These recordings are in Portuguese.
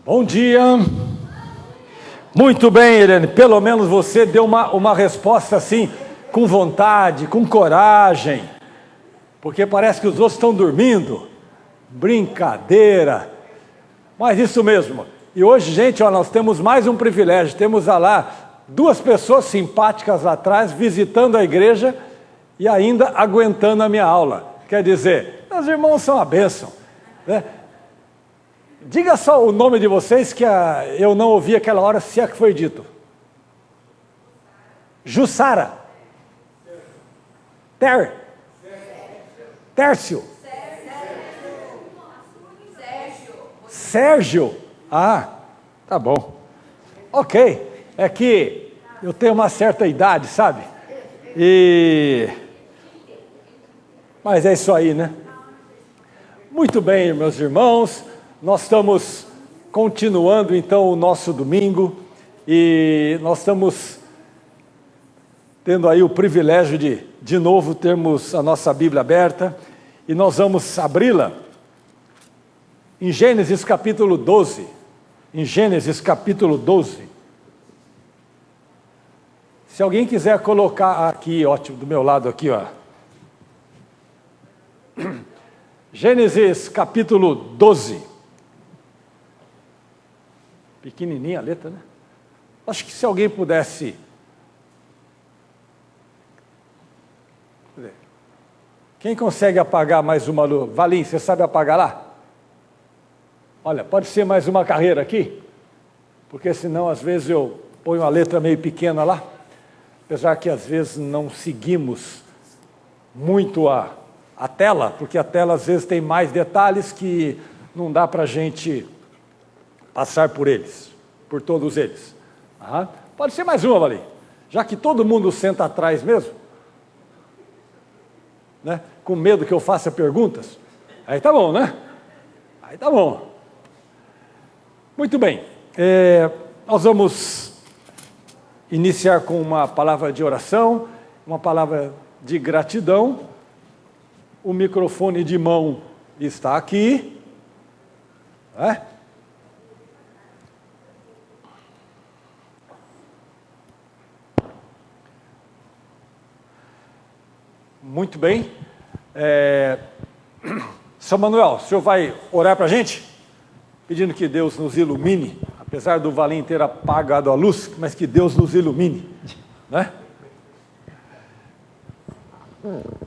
Bom dia. Muito bem, Irene. Pelo menos você deu uma resposta assim, com vontade, com coragem. Porque parece que os outros estão dormindo. Brincadeira. Mas isso mesmo. E hoje, gente, ó, nós temos mais um privilégio. Temos lá 2 pessoas simpáticas lá atrás, visitando a igreja e ainda aguentando a minha aula. Quer dizer, meus irmãos são uma bênção, né? Diga só o nome de vocês que eu não ouvi aquela hora, se é que foi dito. Jussara. Tércio. Sérgio. Ah, tá bom. Ok. É que eu tenho uma certa idade, sabe? Mas é isso aí, né? Muito bem, meus irmãos. Nós estamos continuando então o nosso domingo e nós estamos tendo aí o privilégio de novo termos a nossa Bíblia aberta e nós vamos abri-la em Gênesis capítulo 12. Em Gênesis capítulo 12. Se alguém quiser colocar aqui, ótimo, do meu lado aqui, ó. Gênesis capítulo 12. Pequenininha a letra, né? Acho que se alguém pudesse... Quem consegue apagar mais uma luz? Valim, você sabe apagar lá? Olha, pode ser mais uma carreira aqui? Porque senão às vezes eu ponho a letra meio pequena lá. Apesar que às vezes não seguimos muito a tela, porque a tela às vezes tem mais detalhes que não dá para a gente passar por eles, por todos eles. Pode ser mais uma, Valim. Já que todo mundo senta atrás mesmo, né? Com medo que eu faça perguntas. Aí tá bom, né? Aí tá bom. Muito bem. Nós vamos iniciar com uma palavra de oração, uma palavra de gratidão. O microfone de mão está aqui. Muito bem. São Manuel, o senhor vai orar para a gente? Pedindo que Deus nos ilumine, apesar do Valim ter apagado a luz, mas que Deus nos ilumine, né?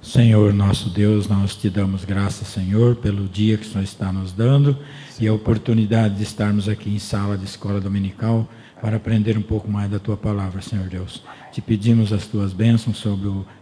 Senhor nosso Deus, nós te damos graças, Senhor, pelo dia que o Senhor está nos dando e a oportunidade de estarmos aqui em sala de escola dominical para aprender um pouco mais da Tua palavra, Senhor Deus. Te pedimos as Tuas bênçãos,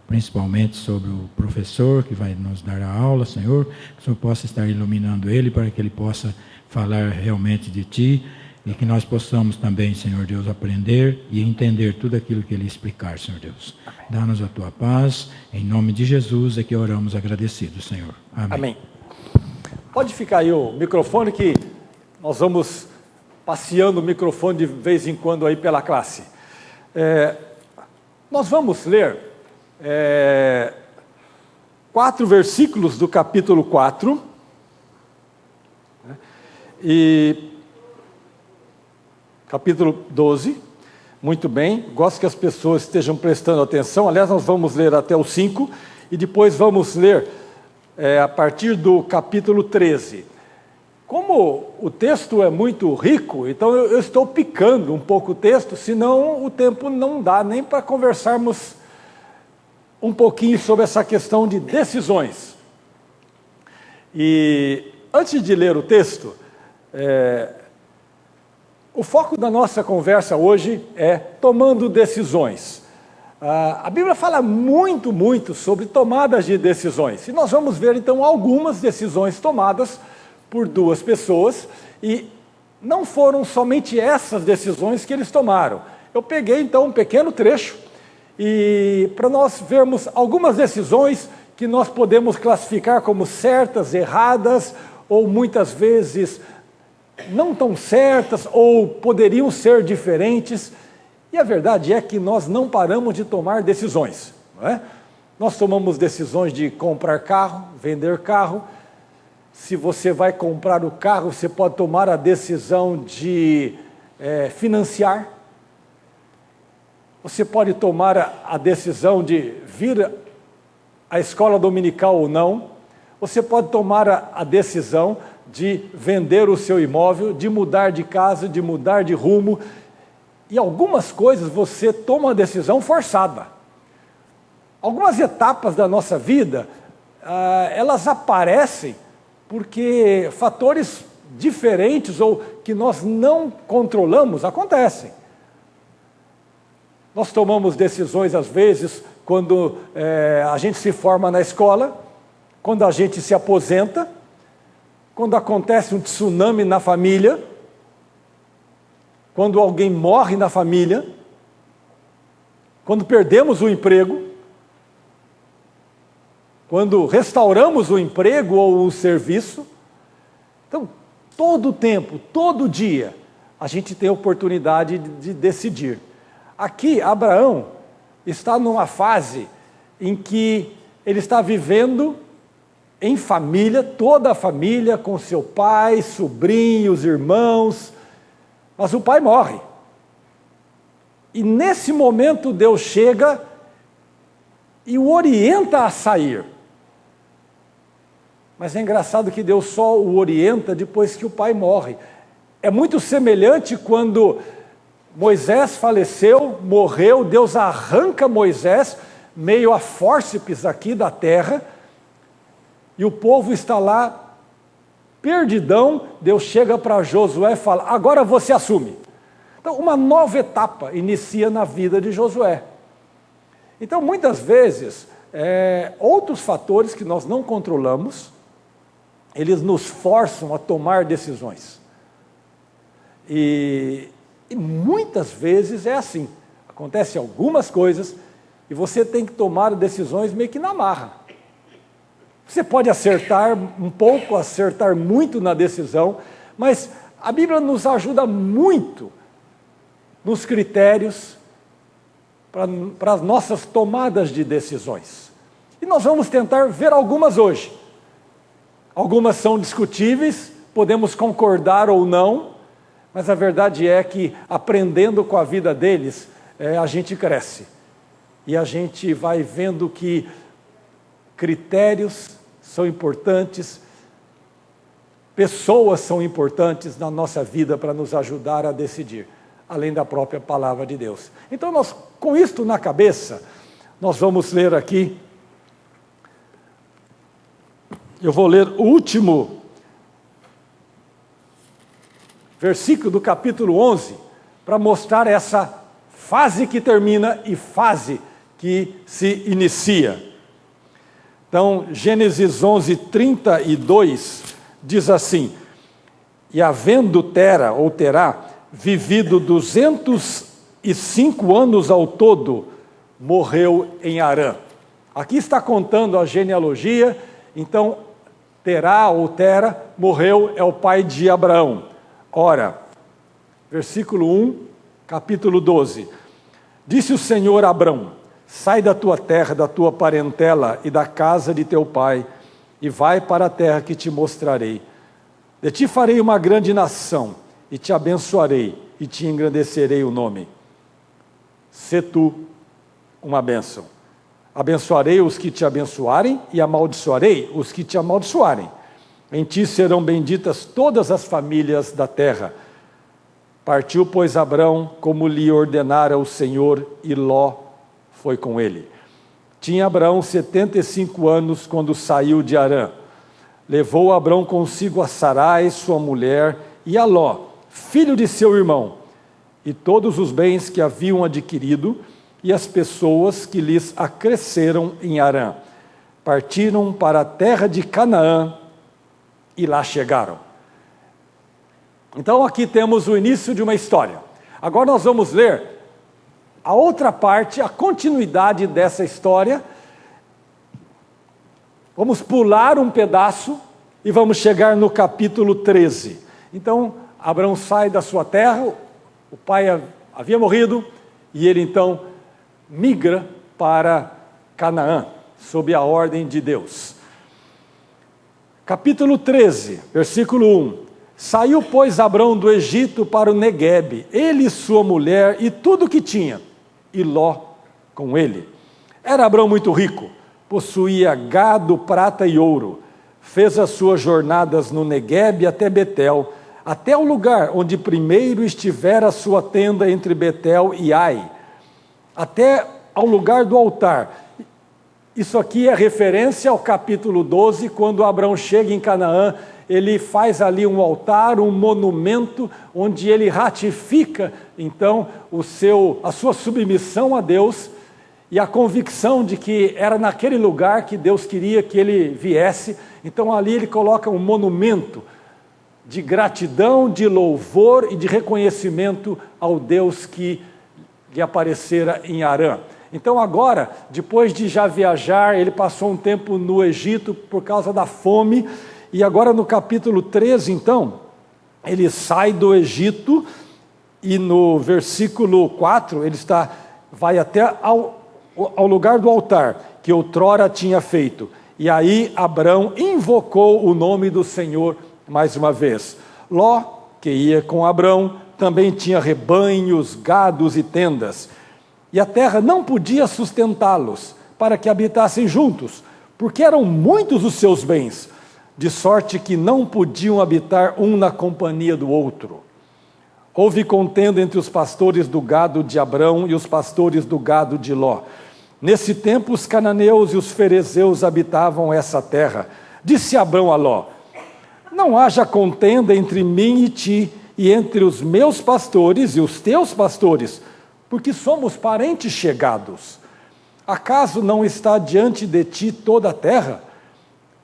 principalmente sobre o professor que vai nos dar a aula, Senhor, que o Senhor possa estar iluminando ele para que ele possa falar realmente de Ti e que nós possamos também, Senhor Deus, aprender e entender tudo aquilo que Ele explicar, Senhor Deus. Dá-nos a Tua paz, em nome de Jesus é que oramos agradecidos, Senhor. Amém. Amém. Pode ficar aí o microfone que nós vamos passeando o microfone de vez em quando aí pela classe. Nós vamos ler 4 versículos do capítulo 4, e capítulo 12, muito bem, gosto que as pessoas estejam prestando atenção, aliás nós vamos ler até o 5, e depois vamos ler a partir do capítulo 13. Como o texto é muito rico, então eu estou picando um pouco o texto, senão o tempo não dá nem para conversarmos um pouquinho sobre essa questão de decisões. E antes de ler o texto, o foco da nossa conversa hoje é tomando decisões. A Bíblia fala muito sobre tomadas de decisões. E nós vamos ver então algumas decisões tomadas por 2 pessoas, e não foram somente essas decisões que eles tomaram. Eu peguei então um pequeno trecho, e para nós vermos algumas decisões que nós podemos classificar como certas, erradas, ou muitas vezes não tão certas, ou poderiam ser diferentes. E a verdade é que nós não paramos de tomar decisões, não é? Nós tomamos decisões de comprar carro, vender carro. se você vai comprar o carro, você pode tomar a decisão de financiar. Você pode tomar a decisão de vir à escola dominical ou não. Você pode tomar a decisão de vender o seu imóvel, de mudar de casa, de mudar de rumo. E algumas coisas você toma uma decisão forçada. Algumas etapas da nossa vida, elas aparecem porque fatores diferentes ou que nós não controlamos acontecem. Nós tomamos decisões às vezes quando a gente se forma na escola, quando a gente se aposenta, quando acontece um tsunami na família, quando alguém morre na família, quando perdemos o emprego, quando restauramos o emprego ou o serviço. Então, todo tempo, todo dia, a gente tem a oportunidade de decidir. Aqui, Abraão está numa fase em que ele está vivendo em família, toda a família, com seu pai, sobrinhos, irmãos, mas o pai morre. E nesse momento Deus chega e o orienta a sair. Mas é engraçado que Deus só o orienta depois que o pai morre. É muito semelhante quando Moisés faleceu, morreu, Deus arranca Moisés, meio a fórceps aqui da terra, e o povo está lá, perdidão. Deus chega para Josué e fala: agora você assume. Então, uma nova etapa inicia na vida de Josué. Então, muitas vezes, outros fatores que nós não controlamos, eles nos forçam a tomar decisões. E muitas vezes é assim. Acontecem algumas coisas e você tem que tomar decisões meio que na marra. Você pode acertar um pouco, acertar muito na decisão, mas a Bíblia nos ajuda muito nos critérios para as nossas tomadas de decisões. E nós vamos tentar ver algumas hoje. Algumas são discutíveis, podemos concordar ou não, mas a verdade é que, aprendendo com a vida deles, a gente cresce. E a gente vai vendo que critérios são importantes, pessoas são importantes na nossa vida para nos ajudar a decidir, além da própria palavra de Deus. Então, nós, com isto na cabeça, nós vamos ler aqui. Eu vou ler o último versículo do capítulo 11, para mostrar essa fase que termina e fase que se inicia. Então, Gênesis 11, 32, diz assim: e havendo Tera, ou Terá, vivido 205 anos ao todo, morreu em Harã. Aqui está contando a genealogia. Então, Terá ou Tera morreu, é o pai de Abraão. Ora, versículo 1, capítulo 12. Disse o Senhor a Abrão: sai da tua terra, da tua parentela e da casa de teu pai, e vai para a terra que te mostrarei. De ti farei uma grande nação, e te abençoarei, e te engrandecerei o nome. Sê tu uma bênção. Abençoarei os que te abençoarem, e amaldiçoarei os que te amaldiçoarem. Em ti serão benditas todas as famílias da terra. Partiu, pois, Abrão, como lhe ordenara o Senhor, e Ló foi com ele. Tinha Abrão 75 anos quando saiu de Harã. Levou Abrão consigo a Sarai, sua mulher, e a Ló, filho de seu irmão, e todos os bens que haviam adquirido, e as pessoas que lhes acresceram em Harã. Partiram para a terra de Canaã, e lá chegaram. Então aqui temos o início de uma história. Agora nós vamos ler a outra parte, a continuidade dessa história. Vamos pular um pedaço e vamos chegar no capítulo 13. Então, Abraão sai da sua terra, o pai havia morrido, e ele então migra para Canaã, sob a ordem de Deus. Capítulo 13, versículo 1. Saiu, pois, Abrão do Egito para o Neguebe, ele e sua mulher e tudo o que tinha, e Ló com ele. Era Abrão muito rico, possuía gado, prata e ouro. Fez as suas jornadas no Neguebe até Betel, até o lugar onde primeiro estivera a sua tenda entre Betel e Ai, até ao lugar do altar. Isso aqui é referência ao capítulo 12, quando Abrão chega em Canaã, ele faz ali um altar, um monumento, onde ele ratifica, então, a sua submissão a Deus e a convicção de que era naquele lugar que Deus queria que ele viesse. Então, ali ele coloca um monumento de gratidão, de louvor e de reconhecimento ao Deus que lhe aparecera em Harã. Então agora, depois de já viajar, ele passou um tempo no Egito por causa da fome, e agora no capítulo 13, então, ele sai do Egito, e no versículo 4, ele vai até ao lugar do altar, que outrora tinha feito. E aí Abrão invocou o nome do Senhor mais uma vez. Ló, que ia com Abrão, também tinha rebanhos, gados e tendas. E a terra não podia sustentá-los, para que habitassem juntos, porque eram muitos os seus bens, de sorte que não podiam habitar um na companhia do outro. Houve contenda entre os pastores do gado de Abrão e os pastores do gado de Ló. Nesse tempo, os cananeus e os ferezeus habitavam essa terra. Disse Abrão a Ló: não haja contenda entre mim e ti, e entre os meus pastores e os teus pastores, porque somos parentes chegados. Acaso não está diante de ti toda a terra?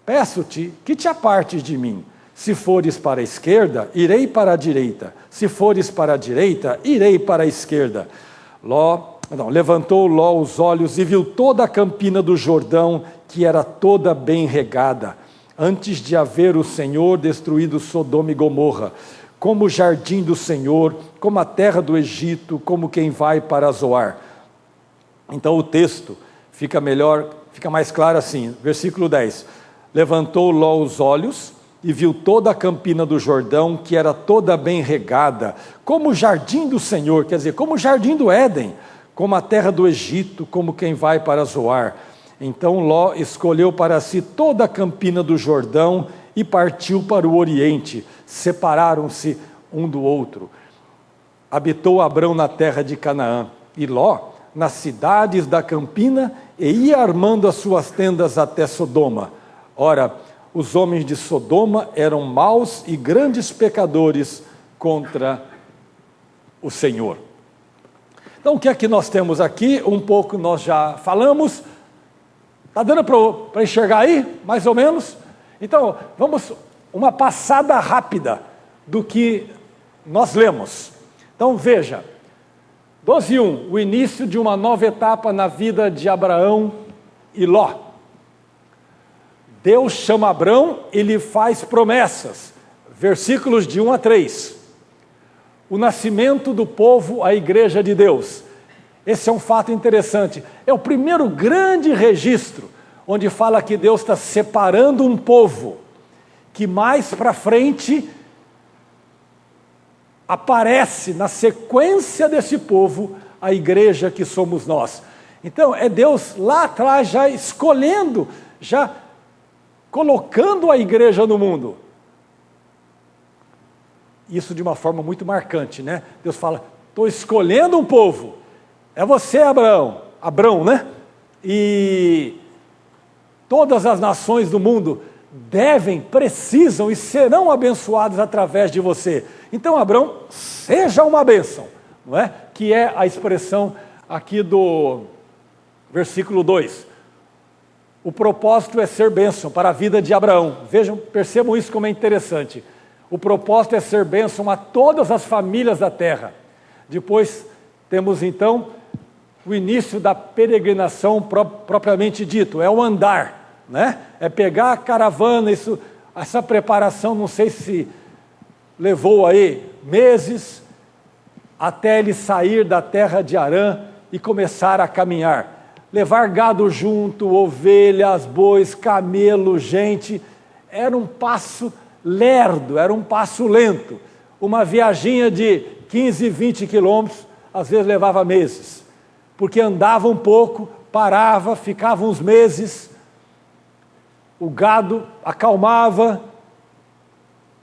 Peço-te que te apartes de mim. Se fores para a esquerda, irei para a direita. Se fores para a direita, irei para a esquerda. Levantou Ló os olhos e viu toda a campina do Jordão, que era toda bem regada, antes de haver o Senhor destruído Sodoma e Gomorra, como o jardim do Senhor, como a terra do Egito, como quem vai para Zoar. Então o texto fica mais claro assim, versículo 10. Levantou Ló os olhos e viu toda a campina do Jordão, que era toda bem regada, como o jardim do Senhor, quer dizer, como o jardim do Éden, como a terra do Egito, como quem vai para Zoar. Então Ló escolheu para si toda a campina do Jordão e partiu para o oriente. Separaram-se um do outro. Habitou Abrão na terra de Canaã, e Ló nas cidades da campina, e ia armando as suas tendas até Sodoma. Ora, os homens de Sodoma eram maus e grandes pecadores contra o Senhor. Então, o que é que nós temos aqui? Um pouco nós já falamos. Está dando para enxergar aí, mais ou menos? Então, vamos uma passada rápida do que nós lemos. Então, veja, 12:1, o início de uma nova etapa na vida de Abraão e Ló. Deus chama Abrão e lhe faz promessas, versículos de 1 a 3. O nascimento do povo, a igreja de Deus. Esse é um fato interessante. É o primeiro grande registro, onde fala que Deus está separando um povo, que mais para frente aparece na sequência desse povo, a igreja que somos nós. Então é Deus lá atrás já escolhendo, já colocando a igreja no mundo. Isso de uma forma muito marcante, né? Deus fala, estou escolhendo um povo. É você, Abrão, né? E todas as nações do mundo precisam e serão abençoadas através de você. Então, Abrão, seja uma bênção, não é? Que é a expressão aqui do versículo 2. O propósito é ser bênção para a vida de Abraão. Vejam, percebam isso como é interessante. O propósito é ser bênção a todas as famílias da terra. Depois temos então o início da peregrinação propriamente dito, é o andar, né? É pegar a caravana, essa preparação, não sei se levou aí meses, até ele sair da terra de Harã e começar a caminhar. Levar gado junto, ovelhas, bois, camelo, gente, era um passo lerdo, era um passo lento. Uma viaginha de 15, 20 quilômetros, às vezes levava meses, porque andava um pouco, parava, ficava uns meses, o gado acalmava,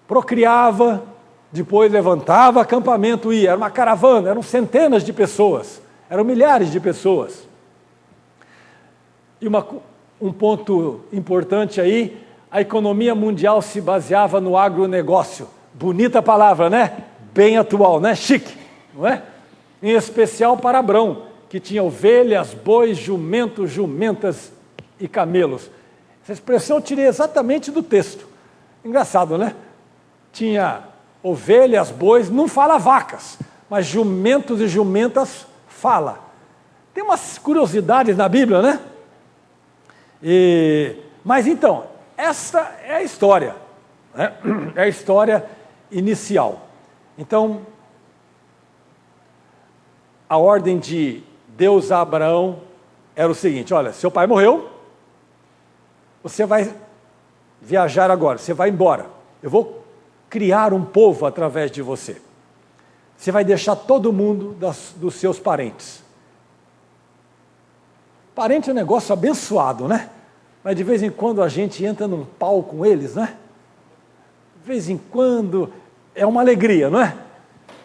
procriava, depois levantava acampamento e ia. Era uma caravana, eram centenas de pessoas, eram milhares de pessoas. E um ponto importante aí, a economia mundial se baseava no agronegócio. Bonita palavra, né? Bem atual, né? Chique, não é? Em especial para Abrão, que tinha ovelhas, bois, jumentos, jumentas e camelos. Essa expressão eu tirei exatamente do texto. Engraçado, né? Tinha ovelhas, bois, não fala vacas, mas jumentos e jumentas fala. Tem umas curiosidades na Bíblia, né? Mas então, essa é a história, né? É a história inicial. Então, a ordem de Deus a Abraão era o seguinte: olha, seu pai morreu, você vai viajar agora, você vai embora, eu vou criar um povo através de você. Você vai deixar todo mundo dos seus parentes. Parente é um negócio abençoado, né? Mas de vez em quando a gente entra num pau com eles, né? De vez em quando é uma alegria, não é?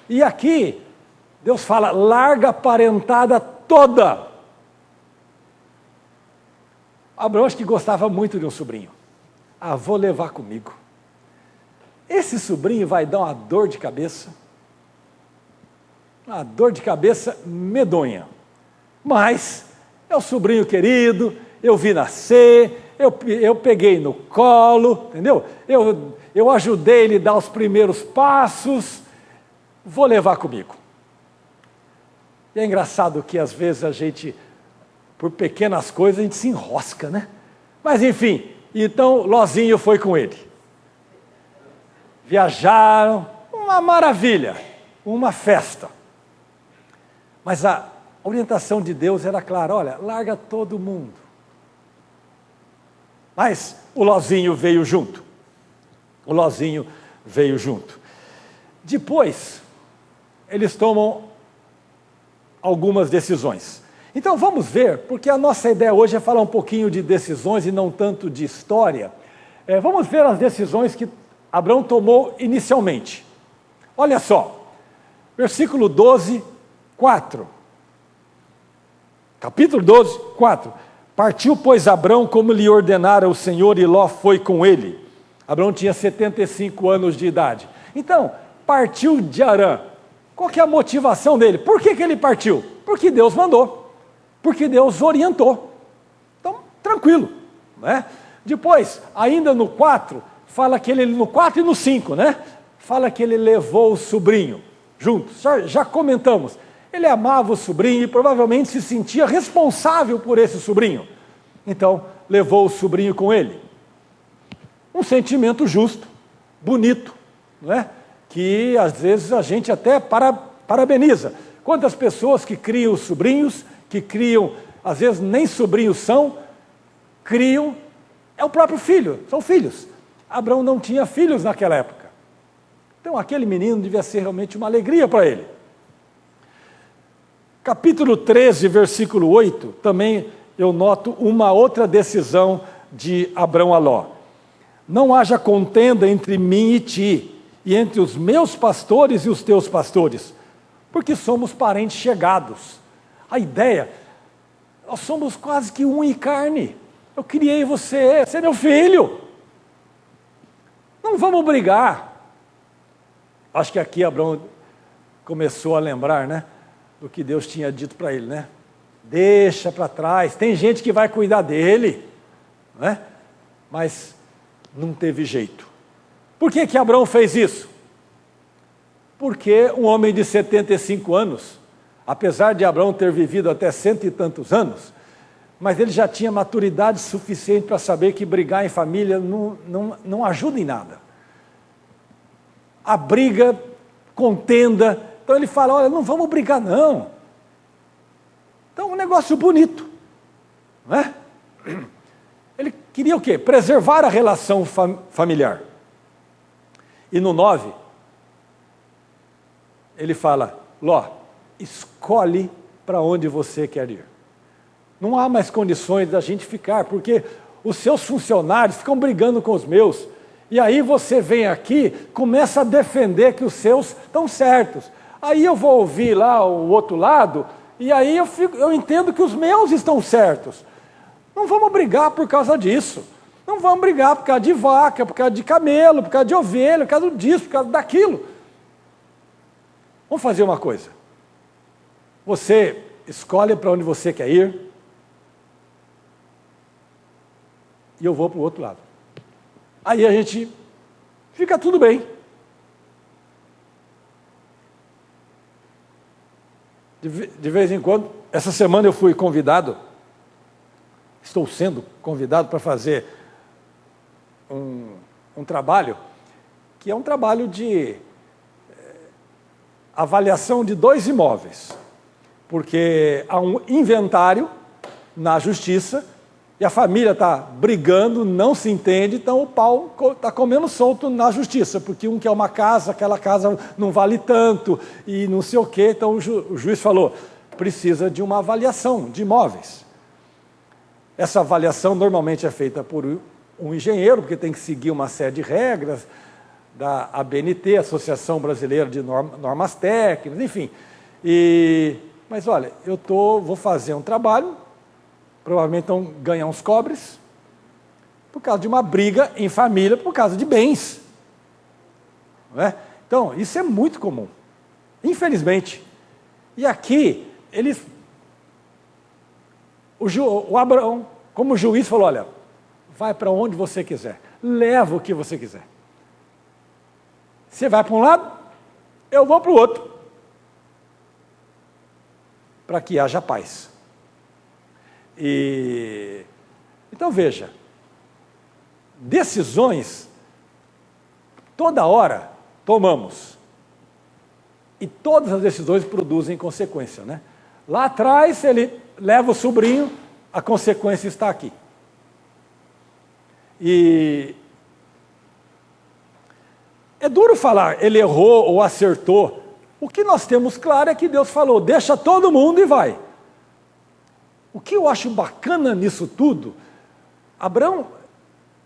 E aqui, Deus fala, larga a parentada toda. Abraão acho que gostava muito de um sobrinho. Ah, vou levar comigo. Esse sobrinho vai dar uma dor de cabeça medonha. Mas é o sobrinho querido, eu vi nascer, eu peguei no colo, entendeu? Eu ajudei ele a dar os primeiros passos, vou levar comigo. E é engraçado que às vezes a gente, por pequenas coisas, a gente se enrosca, né? Mas enfim, então Lozinho foi com ele. Viajaram, uma maravilha, uma festa. Mas a orientação de Deus era clara: olha, larga todo mundo. Mas o Lozinho veio junto. Depois, eles tomam algumas decisões. Então vamos ver, porque a nossa ideia hoje é falar um pouquinho de decisões e não tanto de história. Vamos ver as decisões que Abraão tomou inicialmente. Olha só, versículo 12, 4. Capítulo 12, 4. Partiu, pois, Abrão como lhe ordenara o Senhor, e Ló foi com ele. Abrão tinha 75 anos de idade. Então, partiu de Harã. Qual que é a motivação dele? Por que ele partiu? Porque Deus mandou. Porque Deus orientou. Então, tranquilo, né? Depois, ainda no 4, fala que ele, no 4 e no 5, né? Fala que ele levou o sobrinho juntos. Já comentamos. Ele amava o sobrinho e provavelmente se sentia responsável por esse sobrinho. Então, levou o sobrinho com ele. Um sentimento justo, bonito, não é? Que às vezes a gente até parabeniza. Quantas pessoas que criam os sobrinhos, que criam, às vezes nem sobrinhos são, criam, é o próprio filho, são filhos. Abraão não tinha filhos naquela época. Então aquele menino devia ser realmente uma alegria para ele. Capítulo 13, versículo 8, também eu noto uma outra decisão de Abrão a Ló. Não haja contenda entre mim e ti, e entre os meus pastores e os teus pastores, porque somos parentes chegados. A ideia, nós somos quase que um em carne. Eu criei você é meu filho. Não vamos brigar. Acho que aqui Abrão começou a lembrar, né? Do que Deus tinha dito para ele, né? Deixa para trás, tem gente que vai cuidar dele, né? Mas não teve jeito. Por que Abraão fez isso? Porque um homem de 75 anos, apesar de Abraão ter vivido até 100 e tantos anos, mas ele já tinha maturidade suficiente para saber que brigar em família não ajuda em nada. A briga, contenda. Então ele fala, olha, não vamos brigar não. Então um negócio bonito, não é? Ele queria o quê? Preservar a relação familiar. E no 9, ele fala, Ló, escolhe para onde você quer ir. Não há mais condições da gente ficar, porque os seus funcionários ficam brigando com os meus. E aí você vem aqui, começa a defender que os seus estão certos. Aí eu vou ouvir lá o outro lado, e aí eu entendo que os meus estão certos. Não vamos brigar por causa disso. Não vamos brigar por causa de vaca, por causa de camelo, por causa de ovelha, por causa disso, por causa daquilo. Vamos fazer uma coisa. Você escolhe para onde você quer ir, e eu vou para o outro lado. Aí a gente fica tudo bem. De vez em quando, essa semana eu fui convidado, estou sendo convidado para fazer um trabalho, que é um trabalho de avaliação de 2 imóveis, porque há um inventário na justiça, e a família está brigando, não se entende, então o pau está comendo solto na justiça, porque um quer uma casa, aquela casa não vale tanto, e não sei o quê, então o juiz falou, precisa de uma avaliação de imóveis. Essa avaliação normalmente é feita por um engenheiro, porque tem que seguir uma série de regras, da ABNT, Associação Brasileira de Normas Técnicas, enfim. Mas olha, vou fazer um trabalho, provavelmente vão ganhar uns cobres, por causa de uma briga em família, por causa de bens. Não é? Então, isso é muito comum, infelizmente. E aqui, o Abraão, como juiz, falou, olha, vai para onde você quiser, leva o que você quiser. Você vai para um lado, eu vou para o outro, para que haja paz. Então veja, decisões toda hora tomamos, e todas as decisões produzem consequência, né? Lá atrás ele leva o sobrinho, a consequência está aqui. E é duro falar, ele errou ou acertou. O que nós temos claro é que Deus falou, deixa todo mundo e vai. O que eu acho bacana nisso tudo, Abraão,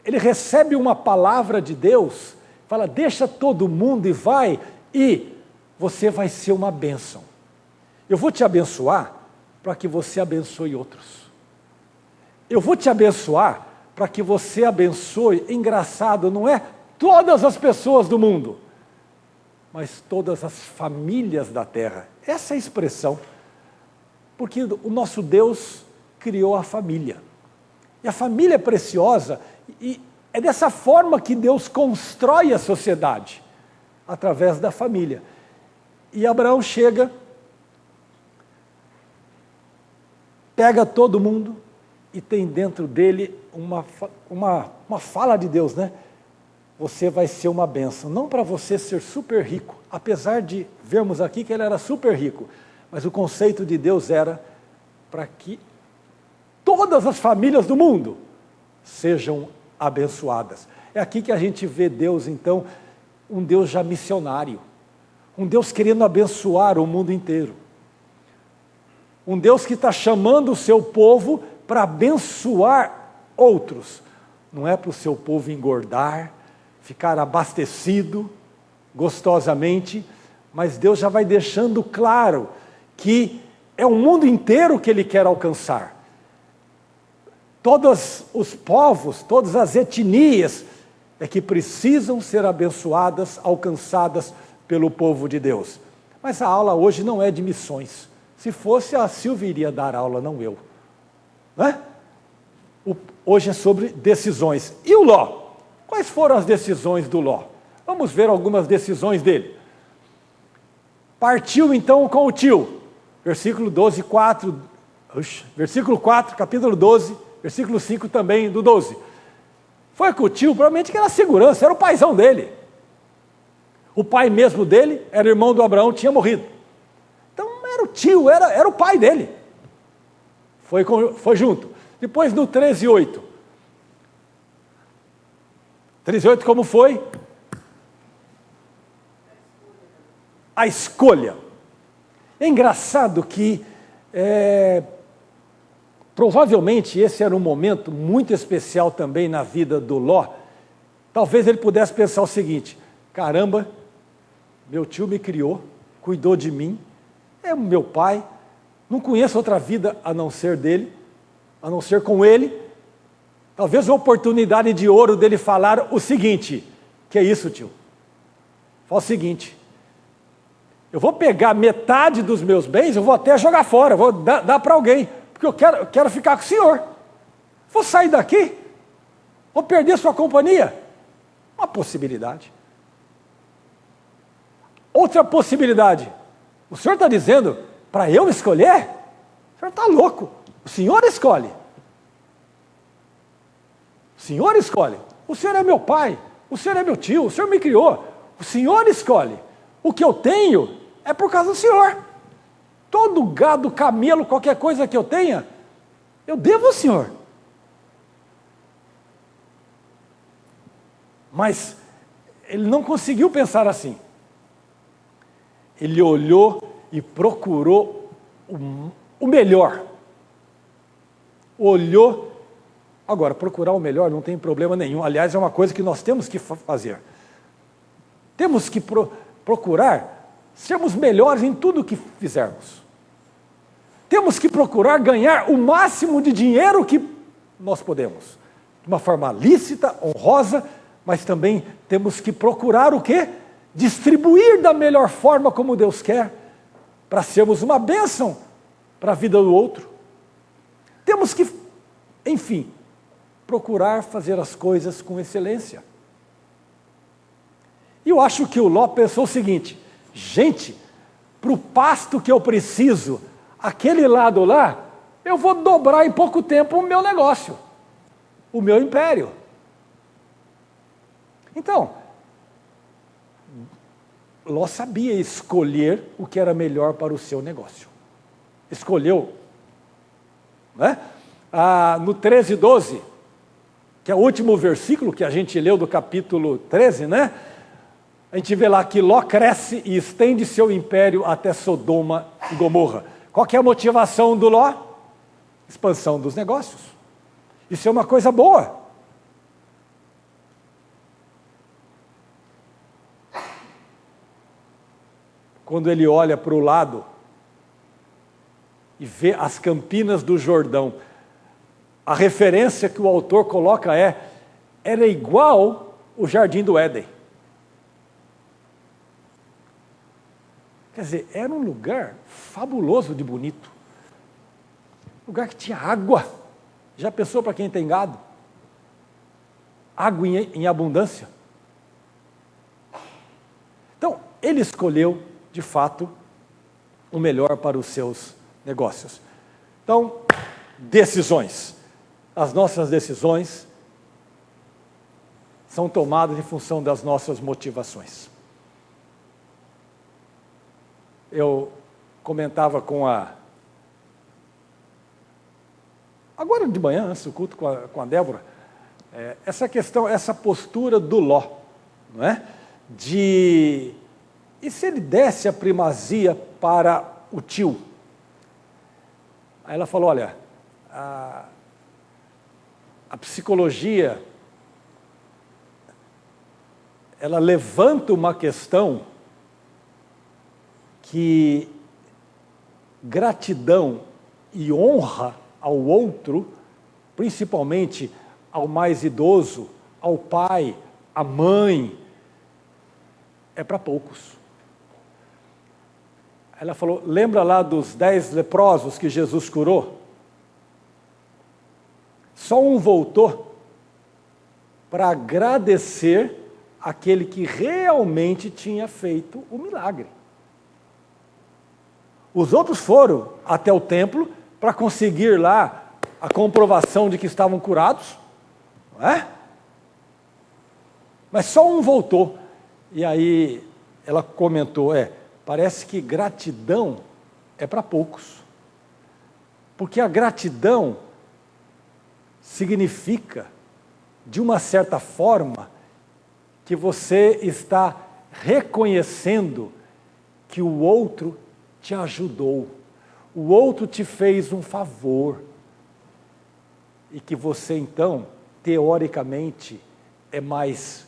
ele recebe uma palavra de Deus, fala, deixa todo mundo e vai, e você vai ser uma bênção. Eu vou te abençoar para que você abençoe outros. Eu vou te abençoar para que você abençoe, engraçado, não é todas as pessoas do mundo, mas todas as famílias da terra. Essa é a expressão. Porque o nosso Deus criou a família. E a família é preciosa, e é dessa forma que Deus constrói a sociedade, através da família. E Abraão chega, pega todo mundo, e tem dentro dele uma fala de Deus, né? Você vai ser uma bênção, não para você ser super rico, apesar de vermos aqui que ele era super rico, mas o conceito de Deus era para que todas as famílias do mundo sejam abençoadas. É aqui que a gente vê Deus, então, um Deus já missionário, um Deus querendo abençoar o mundo inteiro, um Deus que está chamando o seu povo para abençoar outros, não é para o seu povo engordar, ficar abastecido gostosamente, mas Deus já vai deixando claro que é o mundo inteiro que Ele quer alcançar. Todos os povos, todas as etnias é que precisam ser abençoadas, alcançadas pelo povo de Deus. Mas a aula hoje não é de missões. Se fosse, a Silvia iria dar aula, não eu. Não é? Hoje é sobre decisões. E o Ló? Quais foram as decisões do Ló? Vamos ver algumas decisões dele. Partiu então com o tio. Versículo 12, 4. Versículo 4, capítulo 12, versículo 5 também do 12. Foi com o tio, provavelmente que era segurança, era o paizão dele. O pai mesmo dele era irmão do Abraão, tinha morrido. Então era o tio, era o pai dele. Foi junto. Depois no 13:8, 13:8, como foi? A escolha. É engraçado que provavelmente esse era um momento muito especial também na vida do Ló. Talvez ele pudesse pensar o seguinte: caramba, meu tio me criou, cuidou de mim, é o meu pai, não conheço outra vida a não ser dele, a não ser com ele. Talvez a oportunidade de ouro dele falar o seguinte: que é isso, tio? Fala o seguinte: eu vou pegar metade dos meus bens, eu vou até jogar fora, vou dar para alguém, porque eu quero ficar com o senhor. Vou sair daqui, vou perder sua companhia. Uma possibilidade. Outra possibilidade: o senhor está dizendo para eu escolher? O senhor está louco, o senhor escolhe. O senhor escolhe. O senhor é meu pai, o senhor é meu tio, o senhor me criou. O senhor escolhe. O que eu tenho é por causa do senhor. Todo gado, camelo, qualquer coisa que eu tenha, eu devo ao senhor. Mas ele não conseguiu pensar assim. Ele olhou e procurou o melhor. Olhou. Agora, procurar o melhor não tem problema nenhum. Aliás, é uma coisa que nós temos que fazer. Temos que procurar sermos melhores em tudo que fizermos. Temos que procurar ganhar o máximo de dinheiro que nós podemos. De uma forma lícita, honrosa, mas também temos que procurar o quê? Distribuir da melhor forma como Deus quer, para sermos uma bênção para a vida do outro. Temos que, enfim, procurar fazer as coisas com excelência. E eu acho que o Ló pensou o seguinte: gente, para o pasto que eu preciso, aquele lado lá, eu vou dobrar em pouco tempo o meu negócio, o meu império. Então, Ló sabia escolher o que era melhor para o seu negócio. Escolheu, né? No 13:12, que é o último versículo que a gente leu do capítulo 13, né? A gente vê lá que Ló cresce e estende seu império até Sodoma e Gomorra. Qual que é a motivação do Ló? Expansão dos negócios. Isso é uma coisa boa. Quando ele olha para o lado e vê as campinas do Jordão, a referência que o autor coloca era igual o Jardim do Éden. Quer dizer, era um lugar fabuloso de bonito. Lugar que tinha água. Já pensou para quem tem gado? Água em abundância. Então, ele escolheu, de fato, o melhor para os seus negócios. Então, decisões. As nossas decisões são tomadas em função das nossas motivações. Eu comentava agora de manhã, antes do culto, com a Débora, essa questão, essa postura do Ló, não é? E se ele desse a primazia para o tio? Aí ela falou: olha, a psicologia, ela levanta uma questão que gratidão e honra ao outro, principalmente ao mais idoso, ao pai, à mãe, é para poucos. Ela falou: lembra lá dos 10 leprosos que Jesus curou? Só um voltou para agradecer aquele que realmente tinha feito o milagre. Os outros foram até o templo para conseguir lá a comprovação de que estavam curados, não é? Mas só um voltou. E aí ela comentou: parece que gratidão é para poucos. Porque a gratidão significa, de uma certa forma, que você está reconhecendo que o outro te ajudou, o outro te fez um favor, e que você então, teoricamente, é mais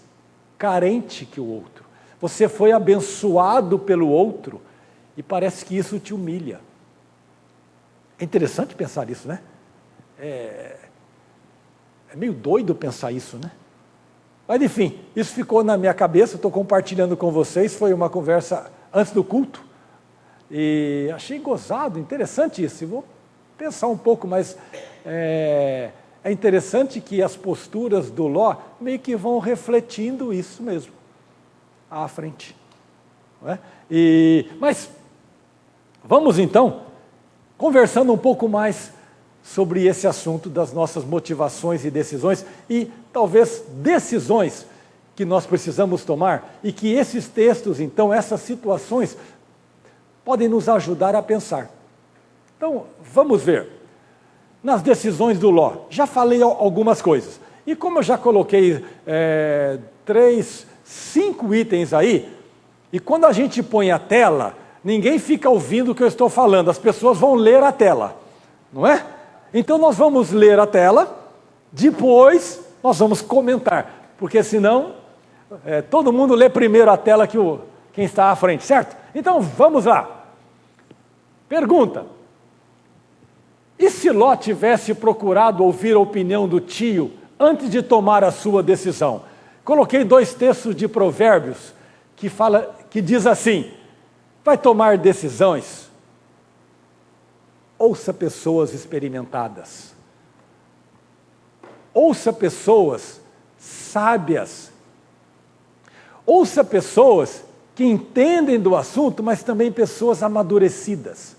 carente que o outro. Você foi abençoado pelo outro e parece que isso te humilha. É interessante pensar isso, né? É meio doido pensar isso, né? Mas enfim, isso ficou na minha cabeça, estou compartilhando com vocês, foi uma conversa antes do culto, e achei gozado, interessante isso, e vou pensar um pouco, mas é interessante que as posturas do Ló meio que vão refletindo isso mesmo, à frente. Não é? Mas vamos então, conversando um pouco mais sobre esse assunto das nossas motivações e decisões, e talvez decisões que nós precisamos tomar, e que esses textos, então, essas situações, podem nos ajudar a pensar. Então, vamos ver. Nas decisões do Ló, já falei algumas coisas. E como eu já coloquei 5 itens aí, e quando a gente põe a tela, ninguém fica ouvindo o que eu estou falando, as pessoas vão ler a tela, não é? Então nós vamos ler a tela, depois nós vamos comentar, porque senão todo mundo lê primeiro a tela que quem está à frente, certo? Então vamos lá. Pergunta: e se Ló tivesse procurado ouvir a opinião do tio antes de tomar a sua decisão? Coloquei 2 textos de Provérbios que diz assim: vai tomar decisões, ouça pessoas experimentadas, ouça pessoas sábias, ouça pessoas que entendem do assunto, mas também pessoas amadurecidas.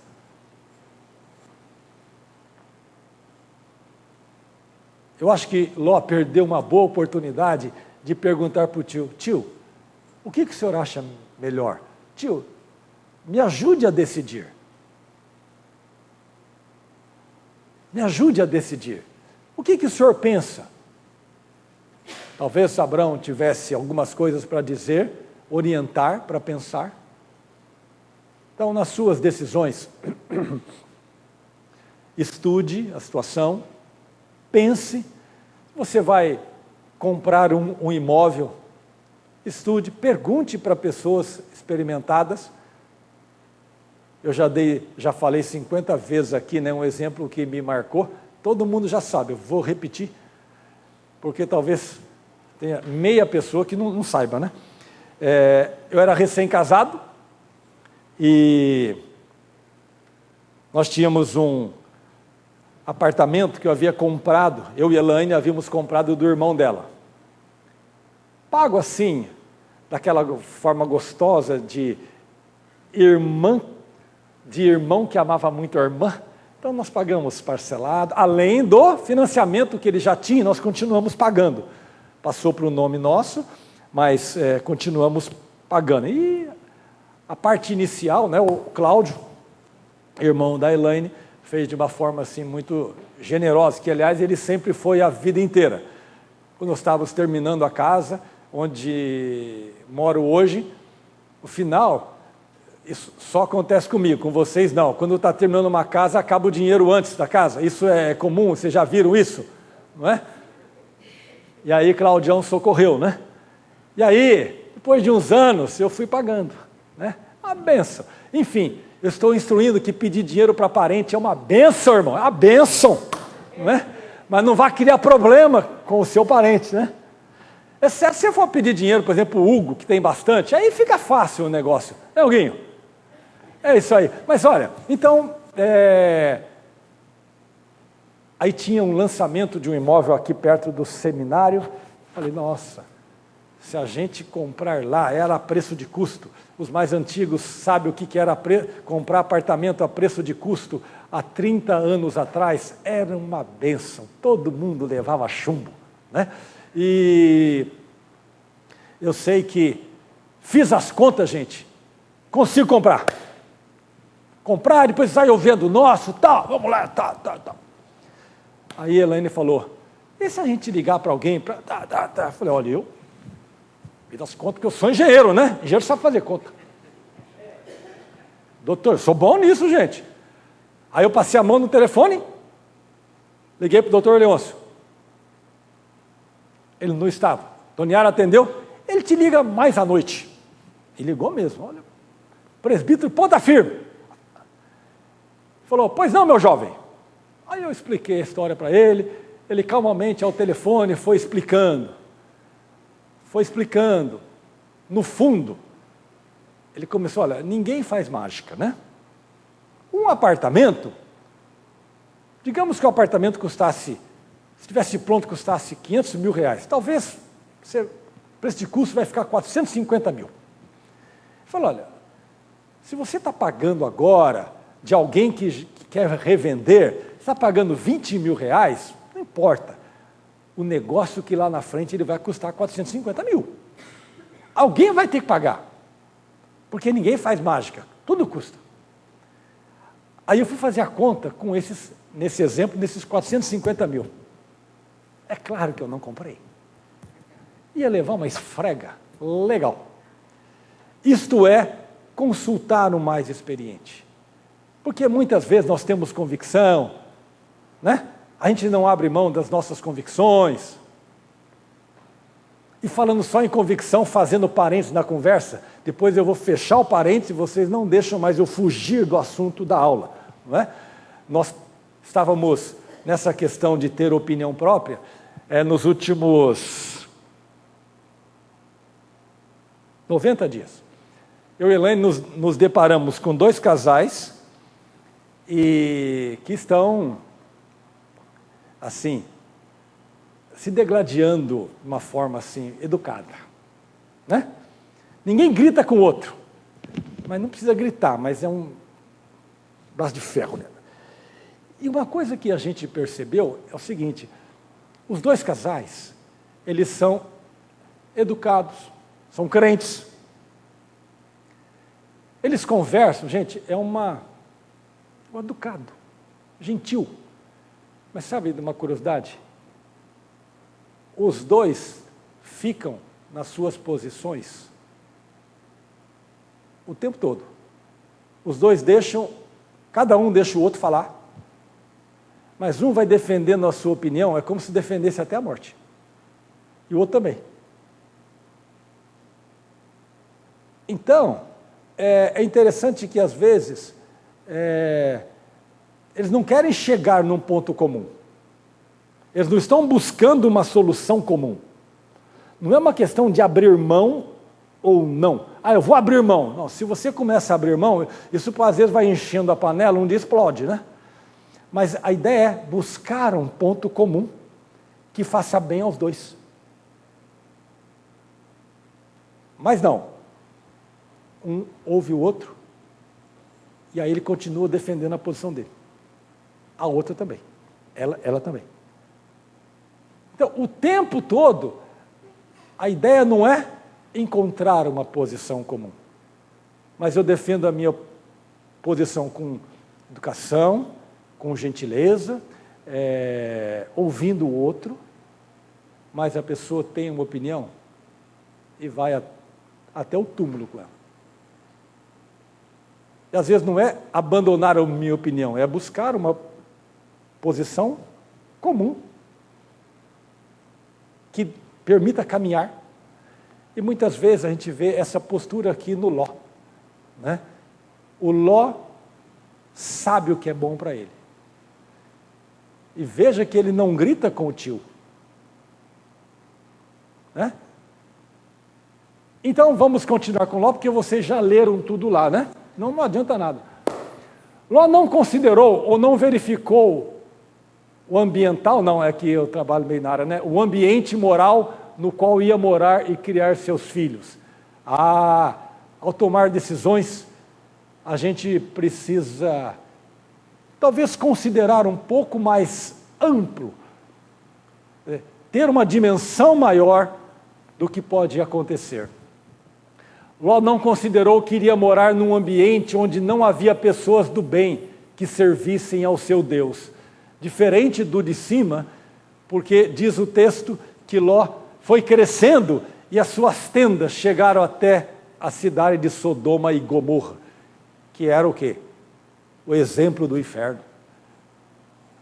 Eu acho que Ló perdeu uma boa oportunidade de perguntar para o tio: tio, o que o senhor acha melhor? Tio, me ajude a decidir. Me ajude a decidir. O que o senhor pensa? Talvez Abraão tivesse algumas coisas para dizer, orientar, para pensar. Então, nas suas decisões, estude a situação, pense. Você vai comprar um imóvel, estude, pergunte para pessoas experimentadas. Eu já falei 50 vezes aqui, né, um exemplo que me marcou, todo mundo já sabe, eu vou repetir, porque talvez tenha meia pessoa que não saiba, né? Eu era recém-casado e nós tínhamos um apartamento que eu havia comprado, eu e Elaine havíamos comprado do irmão dela. Pago assim, daquela forma gostosa de irmão que amava muito a irmã. Então nós pagamos parcelado, além do financiamento que ele já tinha, nós continuamos pagando. Passou para o nome nosso, mas continuamos pagando. E a parte inicial, né, o Cláudio, irmão da Elaine, fez de uma forma assim muito generosa, que aliás ele sempre foi a vida inteira. Quando nós estávamos terminando a casa, onde moro hoje, o final, isso só acontece comigo, com vocês não. Quando está terminando uma casa, acaba o dinheiro antes da casa. Isso é comum, vocês já viram isso? Não é? E aí Claudião socorreu, né? E aí, depois de uns anos, eu fui pagando, né? Uma benção. Enfim, eu estou instruindo que pedir dinheiro para parente é uma benção, irmão, é uma benção, não é? Mas não vai criar problema com o seu parente, né? Exceto se você for pedir dinheiro, por exemplo, o Hugo, que tem bastante, aí fica fácil o negócio, né, Huguinho? É isso aí. Mas olha, então, aí tinha um lançamento de um imóvel aqui perto do seminário. Falei, nossa, se a gente comprar lá, era a preço de custo. Os mais antigos sabem o que era comprar apartamento a preço de custo há 30 anos atrás. Era uma bênção, todo mundo levava chumbo, né? E eu sei que fiz as contas, gente, consigo comprar. Comprar, depois saiu vendo o nosso, tal, vamos lá, tal. Aí a Elaine falou, e se a gente ligar para alguém? Eu falei, olha, Fiz as contas, porque eu sou engenheiro, né? Engenheiro sabe fazer conta. Doutor, eu sou bom nisso, gente. Aí eu passei a mão no telefone, liguei para o doutor Leôncio. Ele não estava. Toniara atendeu. Ele te liga mais à noite. E ligou mesmo, olha. Presbítero, ponta firme. Falou, pois não, meu jovem. Aí eu expliquei a história para ele. Ele calmamente ao telefone foi explicando. No fundo, ele começou, olha, ninguém faz mágica, né? Um apartamento, digamos que o apartamento custasse, se estivesse pronto, custasse 500 mil reais. Talvez, o preço de custo vai ficar 450 mil. Ele falou, olha, se você está pagando agora de alguém que quer revender, está pagando 20 mil reais, não importa. O negócio que lá na frente ele vai custar 450 mil. Alguém vai ter que pagar. Porque ninguém faz mágica. Tudo custa. Aí eu fui fazer a conta com nesse exemplo, nesses 450 mil. É claro que eu não comprei. Ia levar uma esfrega legal. Isto é, consultar o mais experiente. Porque muitas vezes nós temos convicção, né? A gente não abre mão das nossas convicções. E falando só em convicção, fazendo parênteses na conversa, depois eu vou fechar o parênteses e vocês não deixam mais eu fugir do assunto da aula. Não é? Nós estávamos nessa questão de ter opinião própria, nos últimos 90 dias. Eu e Elaine nos deparamos com 2 casais e que estão, assim, se degladiando de uma forma assim, educada, né? Ninguém grita com o outro, mas não precisa gritar, mas é um braço de ferro, né? E uma coisa que a gente percebeu é o seguinte, os 2 casais, eles são educados, são crentes, eles conversam, gente, é um educado, gentil, mas sabe de uma curiosidade? Os 2 ficam nas suas posições o tempo todo. Os 2 cada um deixa o outro falar, mas um vai defendendo a sua opinião, é como se defendesse até a morte. E o outro também. Então, é interessante que às vezes, eles não querem chegar num ponto comum. Eles não estão buscando uma solução comum. Não é uma questão de abrir mão ou não. Eu vou abrir mão. Não, se você começa a abrir mão, isso às vezes vai enchendo a panela, um dia explode, né? Mas a ideia é buscar um ponto comum que faça bem aos 2. Mas não. Um ouve o outro e aí ele continua defendendo a posição dele. A outra também. Ela também. Então, o tempo todo, a ideia não é encontrar uma posição comum, mas eu defendo a minha posição com educação, com gentileza, ouvindo o outro, mas a pessoa tem uma opinião e vai até o túmulo com ela. E às vezes não é abandonar a minha opinião, é buscar uma posição comum que permita caminhar. E muitas vezes a gente vê essa postura aqui no Ló, né? O Ló sabe o que é bom para ele. E veja que ele não grita com o tio, né? Então vamos continuar com Ló, porque vocês já leram tudo lá, né? Não adianta nada. Ló não considerou ou não verificou o ambiental, não, é que eu trabalho meio na área, né? O ambiente moral no qual ia morar e criar seus filhos. Ao tomar decisões, a gente precisa talvez considerar um pouco mais amplo, ter uma dimensão maior do que pode acontecer. Ló não considerou que iria morar num ambiente onde não havia pessoas do bem que servissem ao seu Deus. Diferente do de cima, porque diz o texto que Ló foi crescendo e as suas tendas chegaram até a cidade de Sodoma e Gomorra, que era o quê? O exemplo do inferno,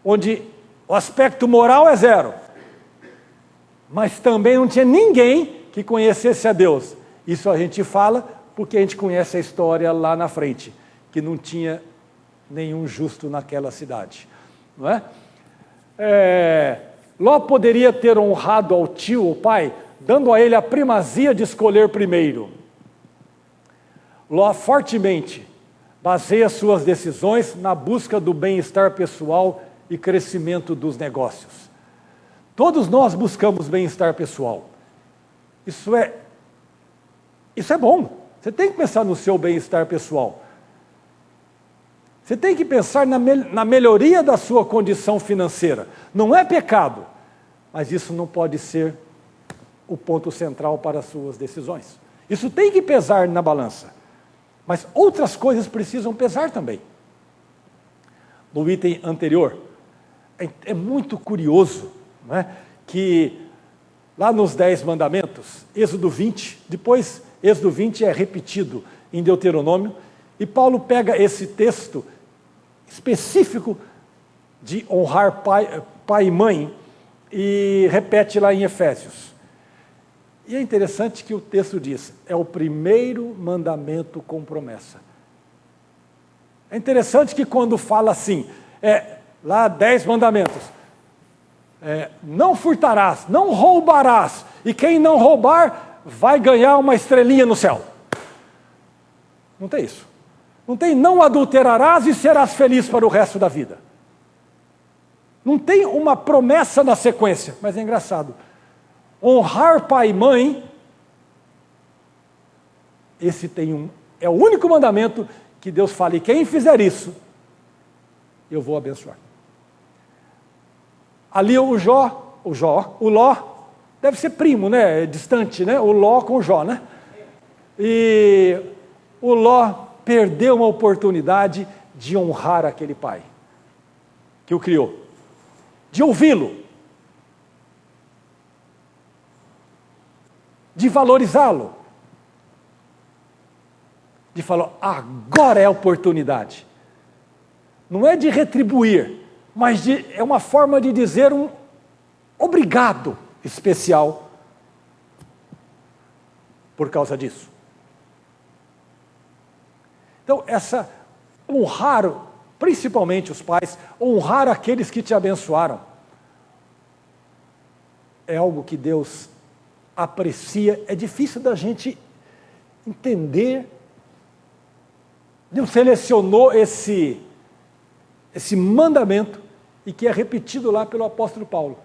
onde o aspecto moral é zero, mas também não tinha ninguém que conhecesse a Deus. Isso a gente fala porque a gente conhece a história lá na frente, que não tinha nenhum justo naquela cidade, não é? Ló poderia ter honrado ao tio, o pai, dando a ele a primazia de escolher primeiro. Ló fortemente baseia suas decisões na busca do bem-estar pessoal e crescimento dos negócios. Todos nós buscamos bem-estar pessoal. Isso é bom. Você tem que pensar no seu bem-estar pessoal. Você tem que pensar na melhoria da sua condição financeira. Não é pecado, mas isso não pode ser o ponto central para as suas decisões. Isso tem que pesar na balança. Mas outras coisas precisam pesar também. No item anterior, é muito curioso, não é? Que lá nos 10 mandamentos, Êxodo 20, depois Êxodo 20 é repetido em Deuteronômio, e Paulo pega esse texto específico de honrar pai e mãe e repete lá em Efésios. E é interessante que o texto diz, é o primeiro mandamento com promessa. É interessante que quando fala assim, lá 10 mandamentos, não furtarás, não roubarás, e quem não roubar vai ganhar uma estrelinha no céu. Não tem isso. Não tem não adulterarás e serás feliz para o resto da vida. Não tem uma promessa na sequência, mas é engraçado. Honrar pai e mãe, esse é o único mandamento que Deus fala, e quem fizer isso, eu vou abençoar. Ali o Ló, deve ser primo, né? Distante, né? O Ló com o Jó, né? E o Ló perdeu uma oportunidade de honrar aquele pai que o criou, de ouvi-lo, de valorizá-lo, de falar, agora é a oportunidade. Não é de retribuir, mas é uma forma de dizer um obrigado especial por causa disso. Então, honrar, principalmente os pais, honrar aqueles que te abençoaram, é algo que Deus aprecia. É difícil da gente entender. Deus selecionou esse mandamento e que é repetido lá pelo apóstolo Paulo.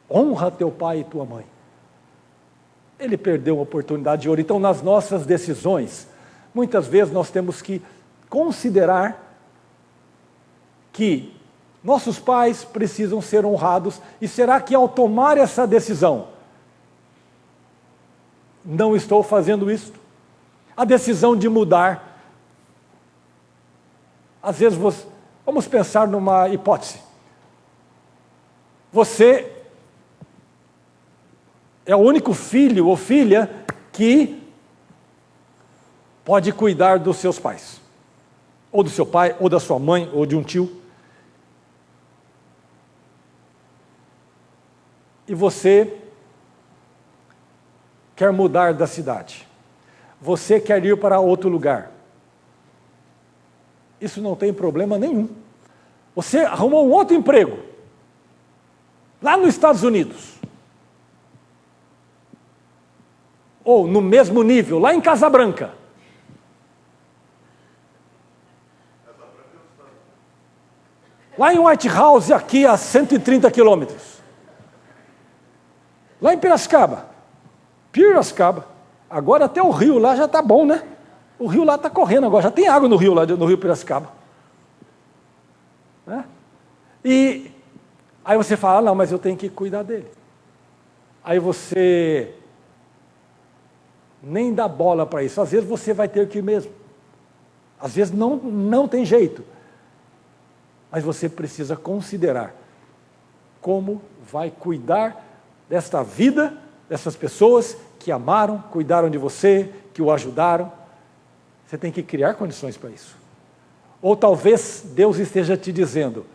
Honra teu pai e tua mãe. Ele perdeu uma oportunidade de ouro. Então, nas nossas decisões, muitas vezes nós temos que considerar que nossos pais precisam ser honrados, e será que ao tomar essa decisão, não estou fazendo isso? A decisão de mudar. Às vezes, vamos pensar numa hipótese. Você é o único filho ou filha que pode cuidar dos seus pais, ou do seu pai, ou da sua mãe, ou de um tio. E você quer mudar da cidade. Você quer ir para outro lugar. Isso não tem problema nenhum. Você arrumou um outro emprego, lá nos Estados Unidos. Ou no mesmo nível, lá em Casa Branca. Lá em White House, aqui a 130 quilômetros. Lá em Piracicaba. Agora até o rio lá já está bom, né? O rio lá está correndo agora, já tem água no rio lá, no rio Piracicaba. Né? E aí você fala, não, mas eu tenho que cuidar dele. Aí você nem dá bola para isso. Às vezes você vai ter que ir mesmo. Às vezes não tem jeito. Mas você precisa considerar como vai cuidar desta vida dessas pessoas que amaram, cuidaram de você, que o ajudaram. Você tem que criar condições para isso. Ou talvez Deus esteja te dizendo,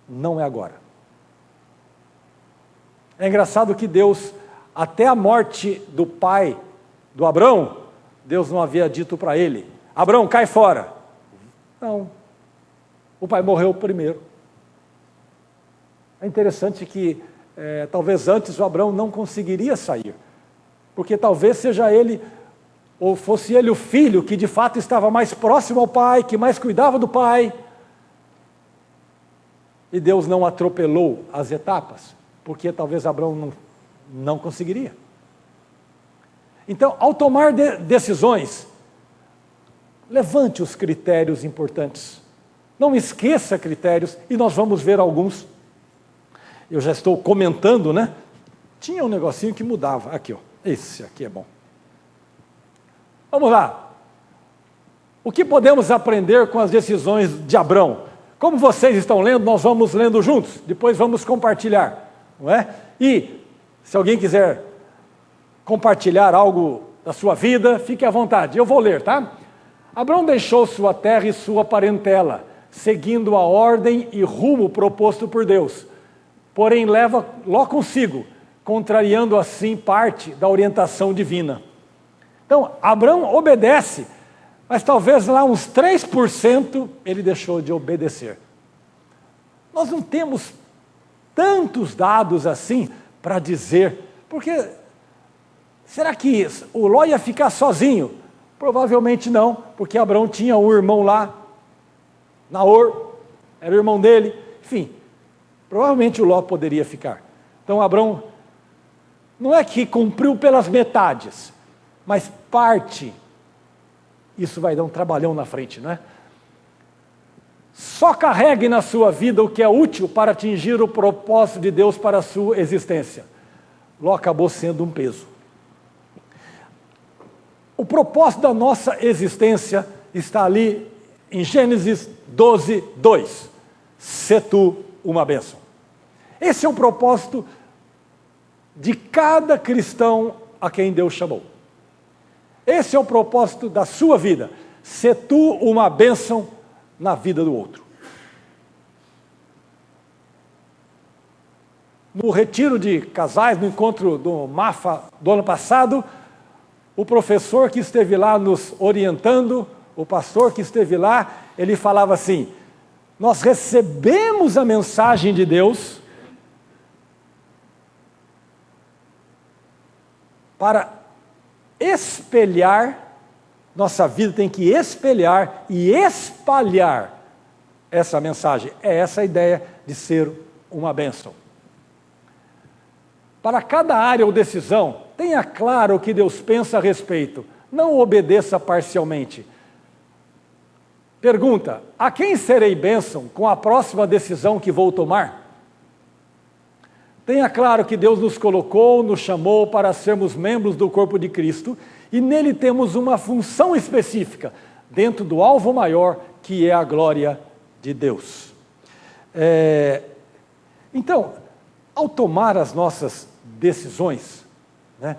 não é agora. É engraçado que Deus, até a morte do pai do Abrão, Deus não havia dito para ele, Abrão, cai fora. Não, o pai morreu primeiro. É interessante que talvez antes o Abrão não conseguiria sair, porque talvez seja ele, ou fosse ele o filho que de fato estava mais próximo ao pai, que mais cuidava do pai. E Deus não atropelou as etapas, porque talvez Abrão não conseguiria. Então, ao tomar decisões, levante os critérios importantes. Não esqueça critérios, e nós vamos ver alguns. Eu já estou comentando, né? Tinha um negocinho que mudava. Aqui, ó. Esse aqui é bom. Vamos lá. O que podemos aprender com as decisões de Abrão? Como vocês estão lendo, nós vamos lendo juntos. Depois vamos compartilhar, não é? E, se alguém quiser compartilhar algo da sua vida, fique à vontade. Eu vou ler, tá? Abrão deixou sua terra e sua parentela, seguindo a ordem e rumo proposto por Deus. Porém, leva Ló consigo, contrariando assim parte da orientação divina. Então, Abrão obedece, mas talvez lá uns 3% ele deixou de obedecer. Nós não temos tantos dados assim para dizer, porque será que o Ló ia ficar sozinho? Provavelmente não, porque Abrão tinha um irmão lá, Naor, era o irmão dele, enfim, provavelmente o Ló poderia ficar. Então Abrão não é que cumpriu pelas metades, mas parte, isso vai dar um trabalhão na frente, não é? Só carregue na sua vida o que é útil para atingir o propósito de Deus para a sua existência. Ló acabou sendo um peso. O propósito da nossa existência está ali em Gênesis 12, 2. Sê tu uma bênção. Esse é o propósito de cada cristão a quem Deus chamou. Esse é o propósito da sua vida. Sê tu uma bênção na vida do outro. No retiro de casais, no encontro do MAFA do ano passado, o professor que esteve lá nos orientando, o pastor que esteve lá, ele falava assim, nós recebemos a mensagem de Deus para espelhar, nossa vida tem que espelhar e espalhar essa mensagem. É essa a ideia de ser uma bênção. Para cada área ou decisão, tenha claro o que Deus pensa a respeito. Não obedeça parcialmente. Pergunta, a quem serei bênção com a próxima decisão que vou tomar? Tenha claro que Deus nos colocou, nos chamou para sermos membros do corpo de Cristo e nele temos uma função específica, dentro do alvo maior, que é a glória de Deus. Então, ao tomar as nossas decisões, né,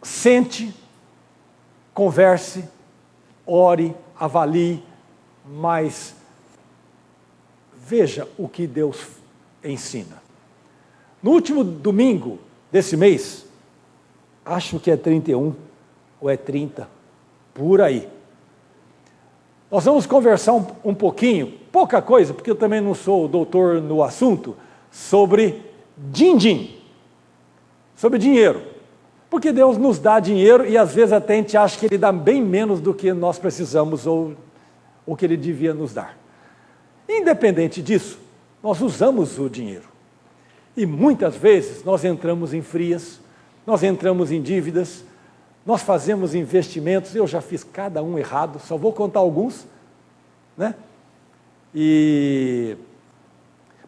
sente, converse, ore, avalie, mas veja o que Deus ensina. No último domingo desse mês, acho que é 31 ou é 30, por aí, nós vamos conversar um pouquinho, pouca coisa, porque eu também não sou doutor no assunto, sobre din-din, sobre dinheiro. Porque Deus nos dá dinheiro e às vezes até a gente acha que Ele dá bem menos do que nós precisamos ou o que Ele devia nos dar. Independente disso, nós usamos o dinheiro. E muitas vezes nós entramos em frias, nós entramos em dívidas, nós fazemos investimentos, eu já fiz cada um errado, só vou contar alguns, né?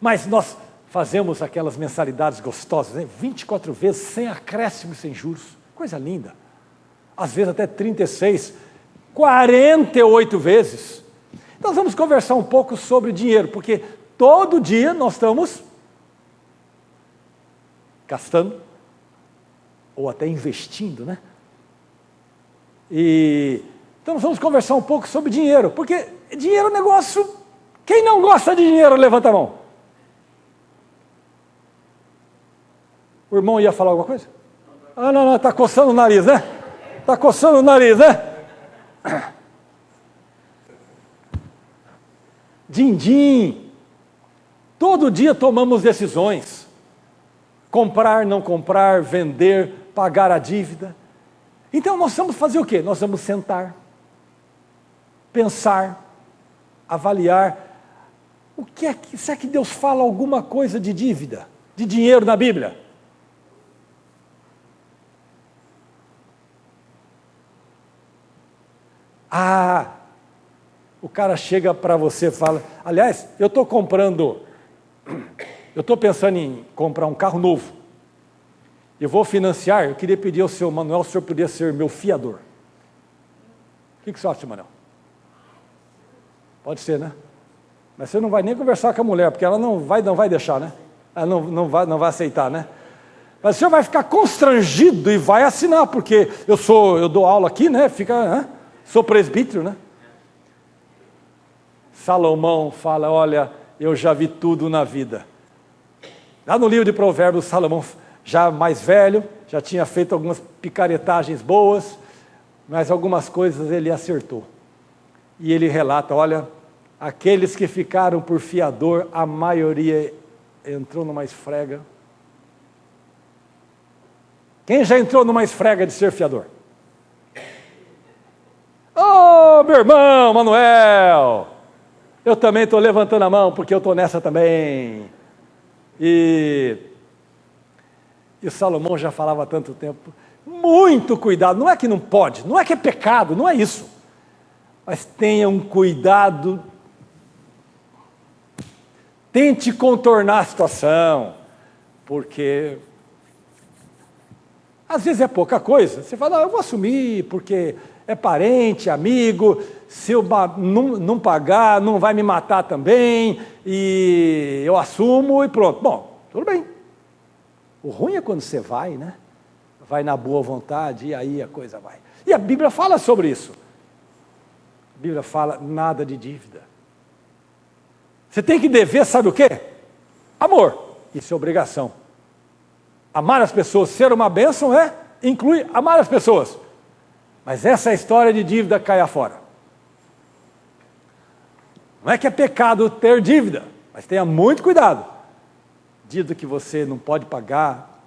Mas nós fazemos aquelas mensalidades gostosas, né? 24 vezes, sem acréscimo e sem juros, coisa linda. Às vezes até 36, 48 vezes. Então vamos conversar um pouco sobre dinheiro, porque todo dia nós estamos gastando, ou até investindo, né? Então nós vamos conversar um pouco sobre dinheiro, porque dinheiro é um negócio... Quem não gosta de dinheiro, levanta a mão. O irmão ia falar alguma coisa? Ah, não, está coçando o nariz, né? Está coçando o nariz, né? Din-din. Todo dia tomamos decisões. Comprar, não comprar, vender, pagar a dívida. Então nós vamos fazer o quê? Nós vamos sentar, pensar, avaliar. Se é que Deus fala alguma coisa de dívida, de dinheiro na Bíblia? O cara chega para você e fala, aliás, eu estou pensando em comprar um carro novo. Eu vou financiar, eu queria pedir ao senhor Manuel, se o senhor podia ser meu fiador. O que você acha, Manuel? Pode ser, né? Mas você não vai nem conversar com a mulher, porque ela não vai deixar, né? Ela não vai aceitar, né? Mas o senhor vai ficar constrangido e vai assinar, porque eu dou aula aqui, né? Sou presbítero, né? Salomão fala, olha, eu já vi tudo na vida. Lá no livro de Provérbios, Salomão, já mais velho, já tinha feito algumas picaretagens boas, mas algumas coisas ele acertou. E ele relata, olha, aqueles que ficaram por fiador, a maioria entrou numa esfrega. Quem já entrou numa esfrega de ser fiador? Oh, meu irmão, Manuel, eu também estou levantando a mão, porque eu estou nessa também. E Salomão já falava há tanto tempo, muito cuidado, não é que não pode, não é que é pecado, não é isso, mas tenha um cuidado, tente contornar a situação, porque às vezes é pouca coisa, você fala, eu vou assumir, porque é parente, amigo, se eu não pagar, não vai me matar também, e eu assumo e pronto. Bom, tudo bem. O ruim é quando você vai, né? Vai na boa vontade e aí a coisa vai. E a Bíblia fala sobre isso. A Bíblia fala nada de dívida. Você tem que dever, sabe o quê? Amor. Isso é obrigação. Amar as pessoas, ser uma bênção inclui amar as pessoas. Mas essa história de dívida caia fora. Não é que é pecado ter dívida, mas tenha muito cuidado. Dívida que você não pode pagar,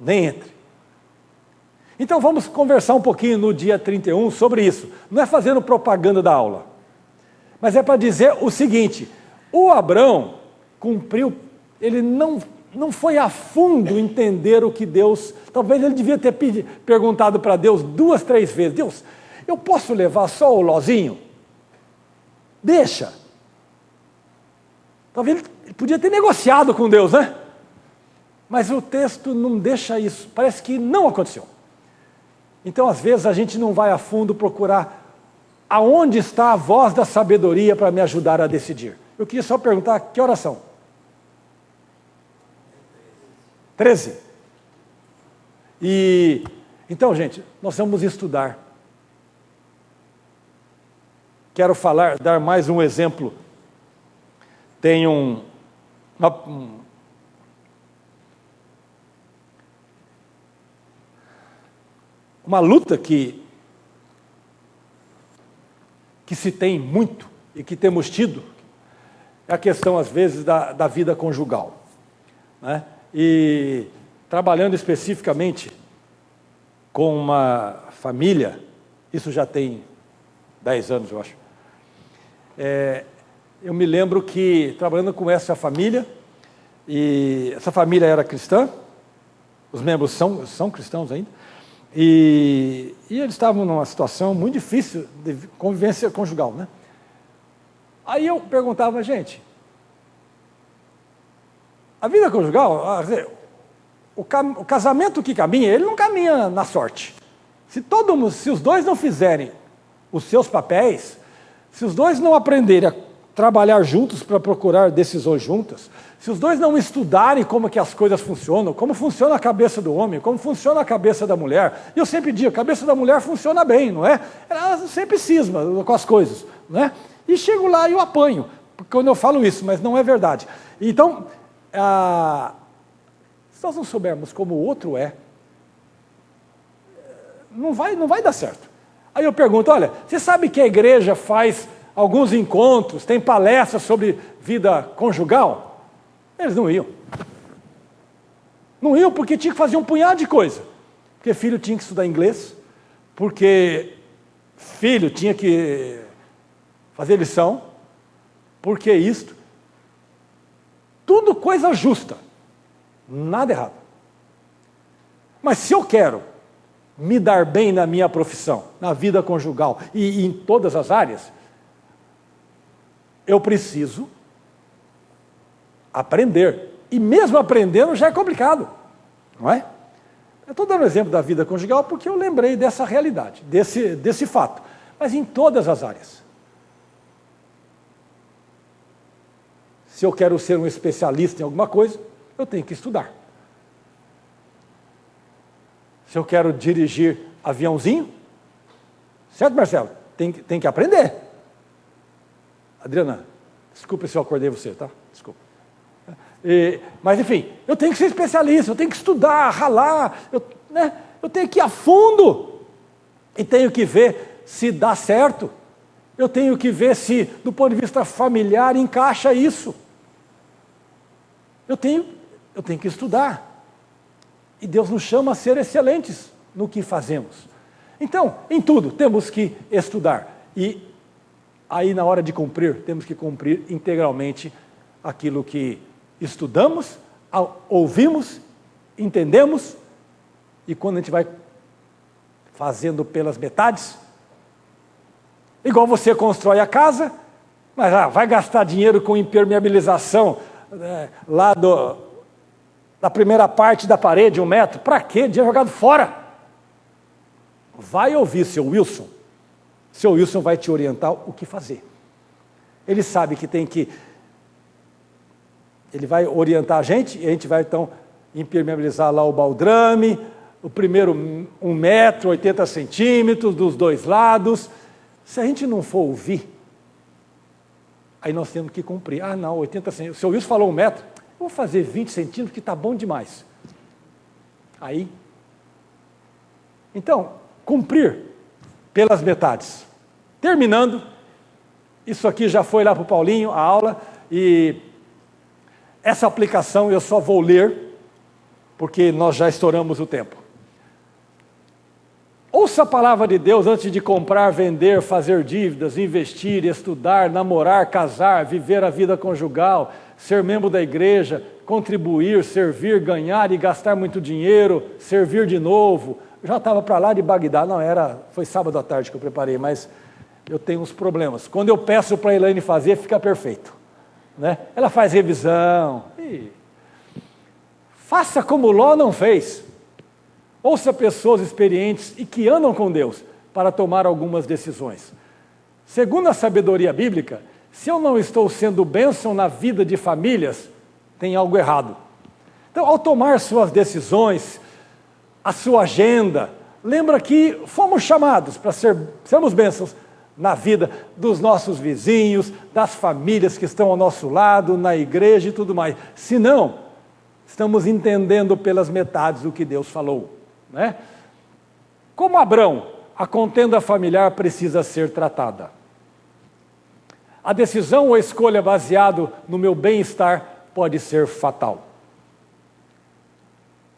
nem entre. Então vamos conversar um pouquinho no dia 31 sobre isso. Não é fazendo propaganda da aula, mas é para dizer o seguinte, o Abrão cumpriu, ele não foi a fundo entender o que Deus, talvez ele devia ter perguntado para Deus 2, 3 vezes, Deus, eu posso levar só o lozinho? Deixa. Talvez ele podia ter negociado com Deus, né? Mas o texto não deixa isso, parece que não aconteceu. Então, às vezes, a gente não vai a fundo procurar aonde está a voz da sabedoria para me ajudar a decidir. Eu queria só perguntar, que oração? 13. Então, gente, nós vamos estudar. Quero dar mais um exemplo. Tem uma luta que se tem muito e que temos tido, é a questão, às vezes, da vida conjugal, né? E trabalhando especificamente com uma família, isso já tem 10 anos, eu acho. Eu me lembro que, trabalhando com essa família, e essa família era cristã, os membros são cristãos ainda, e eles estavam numa situação muito difícil de convivência conjugal, né? Aí eu perguntava, gente, a vida conjugal, o casamento que caminha, ele não caminha na sorte. Se os dois não fizerem os seus papéis, se os dois não aprenderem trabalhar juntos para procurar decisões juntas, se os dois não estudarem como que as coisas funcionam, como funciona a cabeça do homem, como funciona a cabeça da mulher, e eu sempre digo, a cabeça da mulher funciona bem, não é? Ela sempre cisma com as coisas, não é? E chego lá e eu apanho, quando eu falo isso, mas não é verdade. Então, se nós não soubermos como o outro é, não vai dar certo. Aí eu pergunto, olha, você sabe que a igreja faz alguns encontros, tem palestras sobre vida conjugal? Eles não iam. Não iam porque tinha que fazer um punhado de coisa. Porque filho tinha que estudar inglês, porque filho tinha que fazer lição, porque isto. Tudo coisa justa. Nada errado. Mas se eu quero me dar bem na minha profissão, na vida conjugal e em todas as áreas, eu preciso aprender. E mesmo aprendendo já é complicado, não é? Eu estou dando o exemplo da vida conjugal porque eu lembrei dessa realidade, desse fato. Mas em todas as áreas. Se eu quero ser um especialista em alguma coisa, eu tenho que estudar. Se eu quero dirigir aviãozinho, certo, Marcelo? Tem que aprender. Adriana, desculpe se eu acordei você, tá? Desculpa. Mas, enfim, eu tenho que ser especialista, eu tenho que estudar, ralar, eu tenho que ir a fundo e tenho que ver se dá certo. Eu tenho que ver se, do ponto de vista familiar, encaixa isso. Eu tenho que estudar. E Deus nos chama a ser excelentes no que fazemos. Então, em tudo, temos que estudar. E aí, na hora de cumprir, temos que cumprir integralmente aquilo que estudamos, ouvimos, entendemos, e quando a gente vai fazendo pelas metades, igual você constrói a casa, mas vai gastar dinheiro com impermeabilização lá da primeira parte da parede, 1 metro, para quê? Dinheiro jogado fora. Vai ouvir seu Wilson. Seu Wilson vai te orientar o que fazer. Ele sabe que ele vai orientar a gente, e a gente vai então impermeabilizar lá o baldrame, o primeiro 1 metro, 80 centímetros, dos 2 lados. Se a gente não for ouvir, aí nós temos que cumprir. Não, 80 centímetros. O seu Wilson falou 1 metro, eu vou fazer 20 centímetros, que está bom demais. Aí, então, cumprir pelas metades. Terminando, isso aqui já foi lá para o Paulinho, a aula, e essa aplicação eu só vou ler, porque nós já estouramos o tempo. Ouça a palavra de Deus antes de comprar, vender, fazer dívidas, investir, estudar, namorar, casar, viver a vida conjugal, ser membro da igreja, contribuir, servir, ganhar e gastar muito dinheiro, servir de novo. Eu já estava para lá de Bagdá, foi sábado à tarde que eu preparei, mas eu tenho uns problemas. Quando eu peço para a Elaine fazer, fica perfeito. Né? Ela faz revisão. Faça como Ló não fez. Ouça pessoas experientes e que andam com Deus para tomar algumas decisões. Segundo a sabedoria bíblica, se eu não estou sendo bênção na vida de famílias, tem algo errado. Então, ao tomar suas decisões, a sua agenda, lembra que fomos chamados para sermos bênçãos na vida dos nossos vizinhos, das famílias que estão ao nosso lado, na igreja e tudo mais. Se não, estamos entendendo pelas metades o que Deus falou. Né? Como Abrão, a contenda familiar precisa ser tratada. A decisão ou escolha baseado no meu bem-estar pode ser fatal.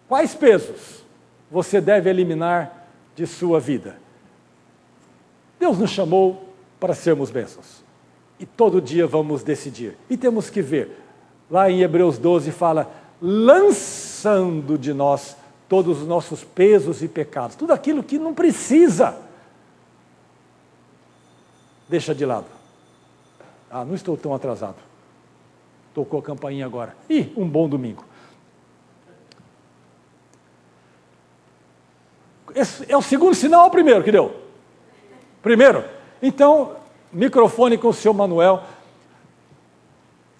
Quais pesos você deve eliminar de sua vida? Deus nos chamou para sermos bênçãos. E todo dia vamos decidir. E temos que ver. Lá em Hebreus 12 fala, lançando de nós todos os nossos pesos e pecados. Tudo aquilo que não precisa. Deixa de lado. Não estou tão atrasado. Tocou a campainha agora. Um bom domingo. Esse é o segundo sinal ou o primeiro que deu? Primeiro. Então, microfone com o seu Manuel.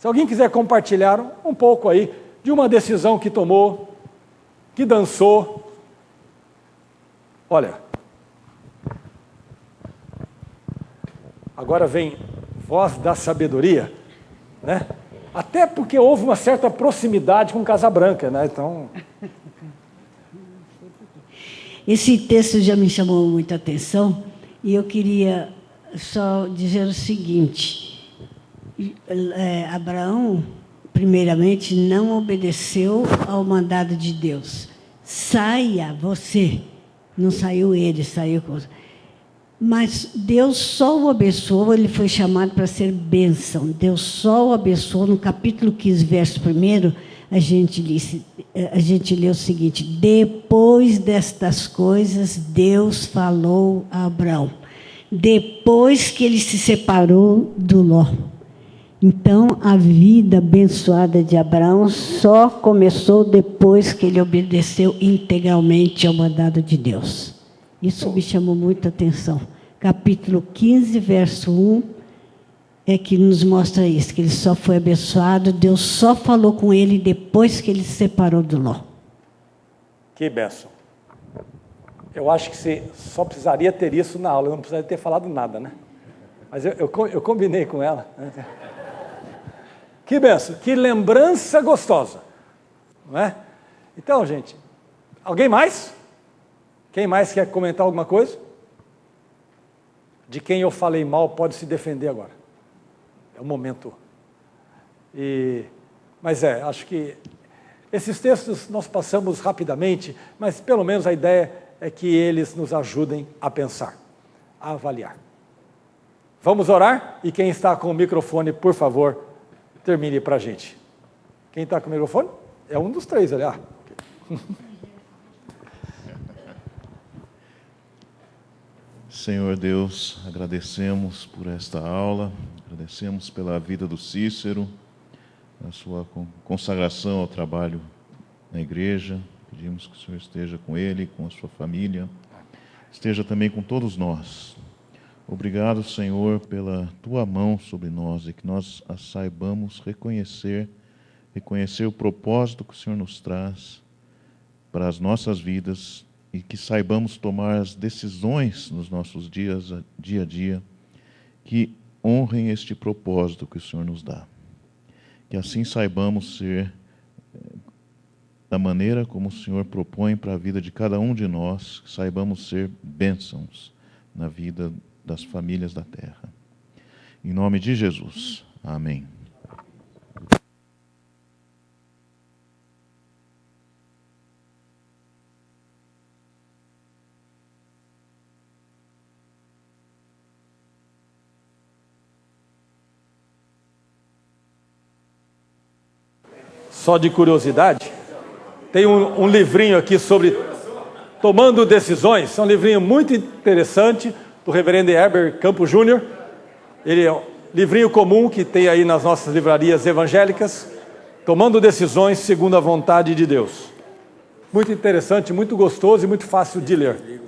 Se alguém quiser compartilhar um pouco aí de uma decisão que tomou, que dançou. Olha, agora vem voz da sabedoria, né? Até porque houve uma certa proximidade com Casabranca, né? Então... Esse texto já me chamou muita atenção e eu queria só dizer o seguinte: Abraão, primeiramente, não obedeceu ao mandado de Deus. Saia você. Não saiu ele, saiu com... Mas Deus só o abençoou, ele foi chamado para ser bênção. Deus só o abençoou. No capítulo 15, verso 1, a gente lê o seguinte: depois destas coisas, Deus falou a Abraão. Depois que ele se separou do Ló. Então, a vida abençoada de Abraão só começou depois que ele obedeceu integralmente ao mandado de Deus. Isso me chamou muita atenção. Capítulo 15, verso 1, é que nos mostra isso, que ele só foi abençoado, Deus só falou com ele depois que ele se separou do Ló. Que bênção. Eu acho que você só precisaria ter isso na aula, eu não precisaria ter falado nada, né? Mas eu combinei com ela. Que bênção, que lembrança gostosa, não é? Então, gente, alguém mais? Quem mais quer comentar alguma coisa? De quem eu falei mal pode se defender agora. É o momento. Mas acho que esses textos nós passamos rapidamente, mas pelo menos a ideia é que eles nos ajudem a pensar, a avaliar. Vamos orar? E quem está com o microfone, por favor, termine para a gente. Quem está com o microfone? É um dos três ali. Senhor Deus, agradecemos por esta aula, agradecemos pela vida do Cícero, a sua consagração ao trabalho na igreja. Pedimos que o Senhor esteja com ele, com a sua família, esteja também com todos nós. Obrigado, Senhor, pela tua mão sobre nós e que nós a saibamos reconhecer o propósito que o Senhor nos traz para as nossas vidas e que saibamos tomar as decisões nos nossos dia a dia que honrem este propósito que o Senhor nos dá. Que assim saibamos ser da maneira como o Senhor propõe para a vida de cada um de nós, que saibamos ser bênçãos na vida das famílias da terra. Em nome de Jesus. Amém. Só de curiosidade, tem um livrinho aqui sobre tomando decisões, é um livrinho muito interessante, do reverendo Heber Campos Júnior. Ele é um livrinho comum que tem aí nas nossas livrarias evangélicas, tomando decisões segundo a vontade de Deus. Muito interessante, muito gostoso e muito fácil de ler.